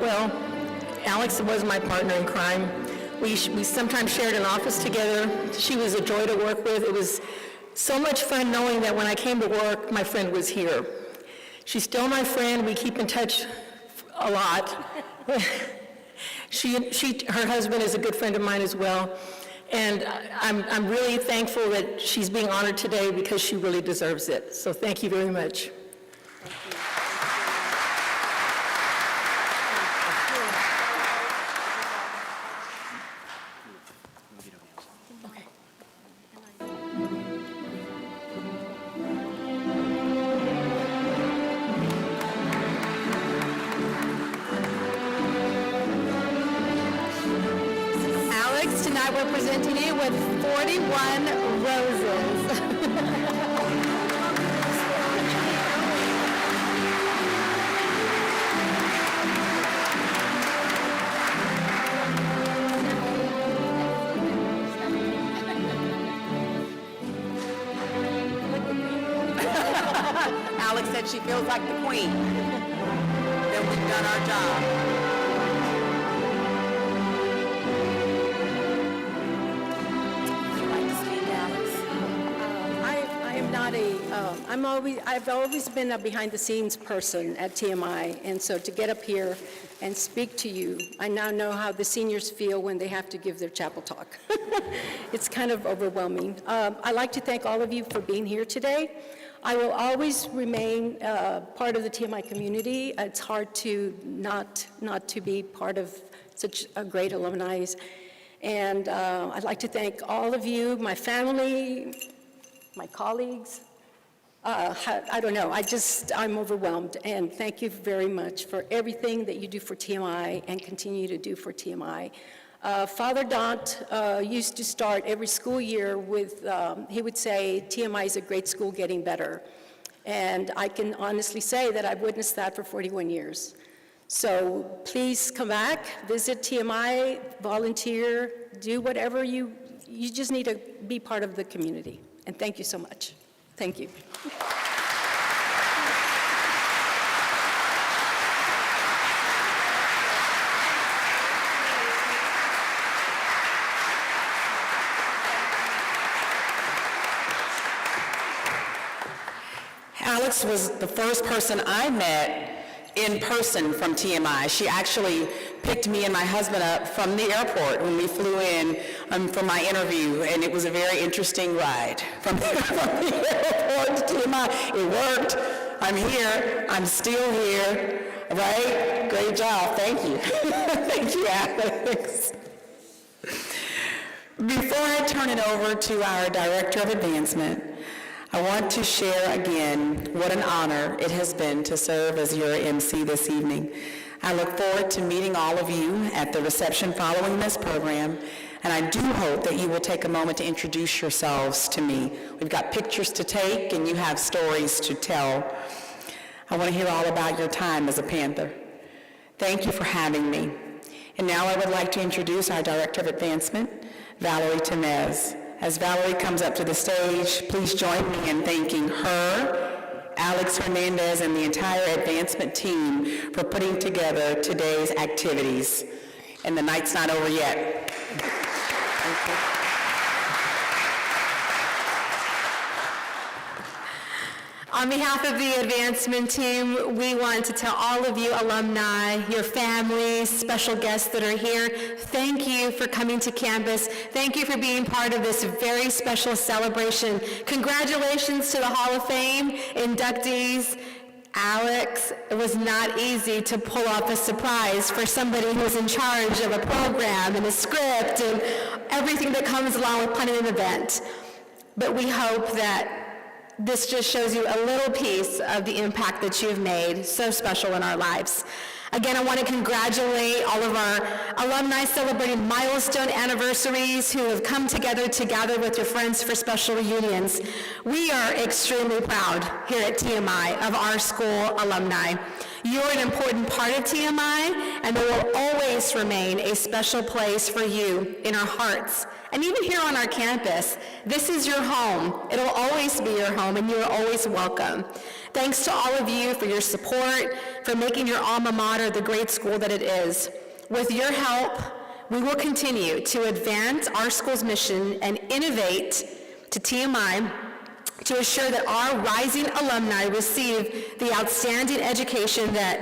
Well, Alex was my partner in crime. We sometimes shared an office together. She was a joy to work with. It was so much fun knowing that when I came to work, my friend was here. She's still my friend. We keep in touch a lot. Her husband is a good friend of mine as well. And I'm really thankful that she's being honored today because she really deserves it. So thank you very much. Tonight we're presenting you with 41 roses. Alex said she feels like the queen. Then we've done our job. I've always been a behind-the-scenes person at TMI, and so to get up here and speak to you, I now know how the seniors feel when they have to give their chapel talk. It's kind of overwhelming. I'd like to thank all of you for being here today. I will always remain part of the TMI community. It's hard to not to be part of such a great alumni. And I'd like to thank all of you, my family, my colleagues. I don't know, I'm overwhelmed, and thank you very much for everything that you do for TMI and continue to do for TMI. Father Dant used to start every school year with, he would say, TMI is a great school getting better. And I can honestly say that I've witnessed that for 41 years. So please come back, visit TMI, volunteer, do whatever you just need to be part of the community. And thank you so much. Thank you. Alex was the first person I met in person from TMI. She actually picked me and my husband up from the airport when we flew in for my interview, and it was a very interesting ride from the airport to TMI. It worked. I'm here. I'm still here. Right? Great job. Thank you. Thank you, Alex. Before I turn it over to our Director of Advancement, I want to share again what an honor it has been to serve as your MC this evening. I look forward to meeting all of you at the reception following this program, and I do hope that you will take a moment to introduce yourselves to me. We've got pictures to take, and you have stories to tell. I want to hear all about your time as a Panther. Thank you for having me. And now I would like to introduce our Director of Advancement, Valerie Temez. As Valerie comes up to the stage, please join me in thanking her, Alex Hernandez, and the entire advancement team for putting together today's activities. And the night's not over yet. Thank you. On behalf of the advancement team, we want to tell all of you alumni, your families, special guests that are here, thank you for coming to campus. Thank you for being part of this very special celebration. Congratulations to the Hall of Fame inductees. Alex, it was not easy to pull off a surprise for somebody who's in charge of a program and a script and everything that comes along with planning an event. But we hope that this just shows you a little piece of the impact that you've made so special in our lives. Again, I want to congratulate all of our alumni celebrating milestone anniversaries who have come together to gather with your friends for special reunions. We are extremely proud here at TMI of our school alumni. You're an important part of TMI, and there will always remain a special place for you in our hearts. And even here on our campus, this is your home. It'll always be your home, and you're always welcome. Thanks to all of you for your support, for making your alma mater the great school that it is. With your help, we will continue to advance our school's mission and innovate to TMI to assure that our rising alumni receive the outstanding education that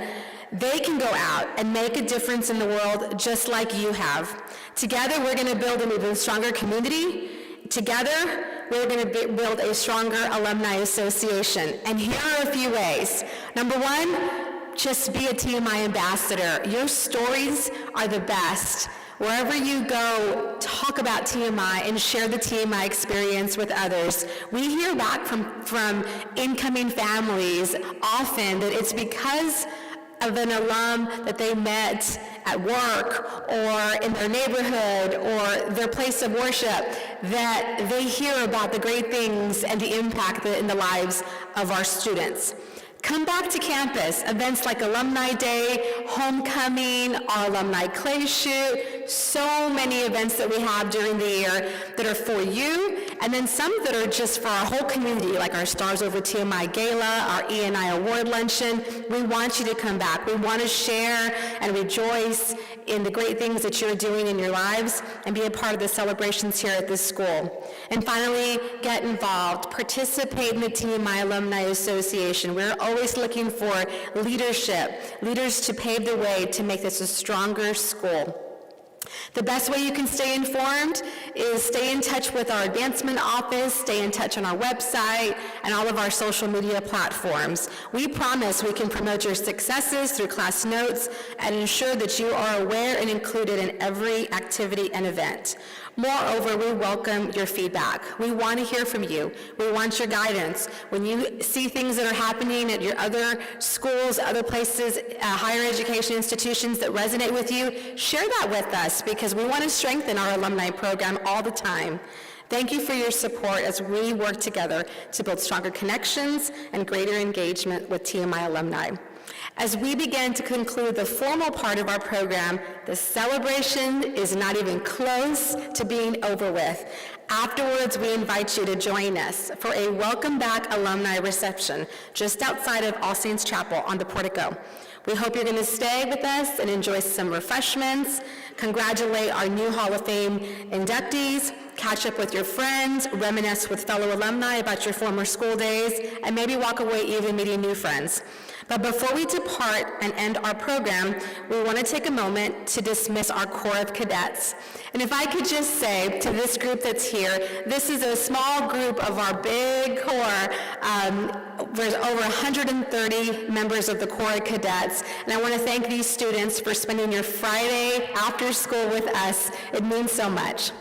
they can go out and make a difference in the world just like you have. Together, we're going to build an even stronger community. Together, we're going to build a stronger alumni association. And here are a few ways. Number one, just be a TMI ambassador. Your stories are the best. Wherever you go, talk about TMI and share the TMI experience with others. We hear back from incoming families often that it's because of an alum that they met at work or in their neighborhood or their place of worship that they hear about the great things and the impact in the lives of our students. Come back to campus. Events like Alumni Day, Homecoming, our Alumni Clay Shoot, so many events that we have during the year that are for you, and then some that are just for our whole community, like our Stars Over TMI Gala, our E&I Award Luncheon. We want you to come back. We want to share and rejoice in the great things that you're doing in your lives and be a part of the celebrations here at this school. And finally, get involved. Participate in the TMI Alumni Association. We're always looking for leadership, leaders to pave the way to make this a stronger school. The best way you can stay informed is stay in touch with our advancement office, stay in touch on our website, and all of our social media platforms. We promise we can promote your successes through class notes and ensure that you are aware and included in every activity and event. Moreover, we welcome your feedback. We want to hear from you. We want your guidance. When you see things that are happening at your other schools, other places, higher education institutions that resonate with you, share that with us because we want to strengthen our alumni program all the time. Thank you for your support as we work together to build stronger connections and greater engagement with TMI alumni. As we begin to conclude the formal part of our program, the celebration is not even close to being over with. Afterwards, we invite you to join us for a welcome back alumni reception just outside of All Saints Chapel on the portico. We hope you're going to stay with us and enjoy some refreshments, congratulate our new Hall of Fame inductees, catch up with your friends, reminisce with fellow alumni about your former school days, and maybe walk away even meeting new friends. But before we depart and end our program, we want to take a moment to dismiss our Corps of Cadets. And if I could just say to this group that's here, this is a small group of our big Corps. There's over 130 members of the Corps of Cadets, and I want to thank these students for spending your Friday after school with us. It means so much.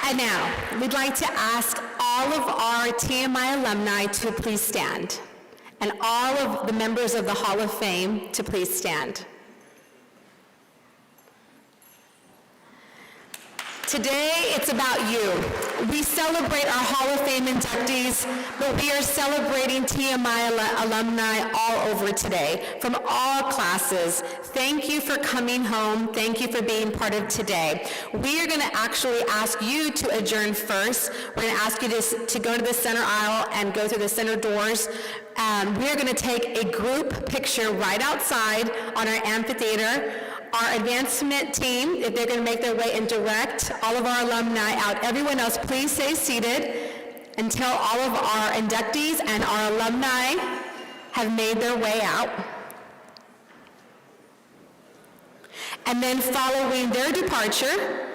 And now, we'd like to ask all of our TMI alumni to please stand, and all of the members of the Hall of Fame to please stand. Today, it's about you. We celebrate our Hall of Fame inductees, but we are celebrating TMI alumni all over today, from all classes. Thank you for coming home. Thank you for being part of today. We are going to actually ask you to adjourn first. We're going to ask you to go to the center aisle and go through the center doors. We are going to take a group picture right outside on our amphitheater. Our advancement team, if they're going to make their way and direct all of our alumni out. Everyone else, please stay seated until all of our inductees and our alumni have made their way out. And then following their departure,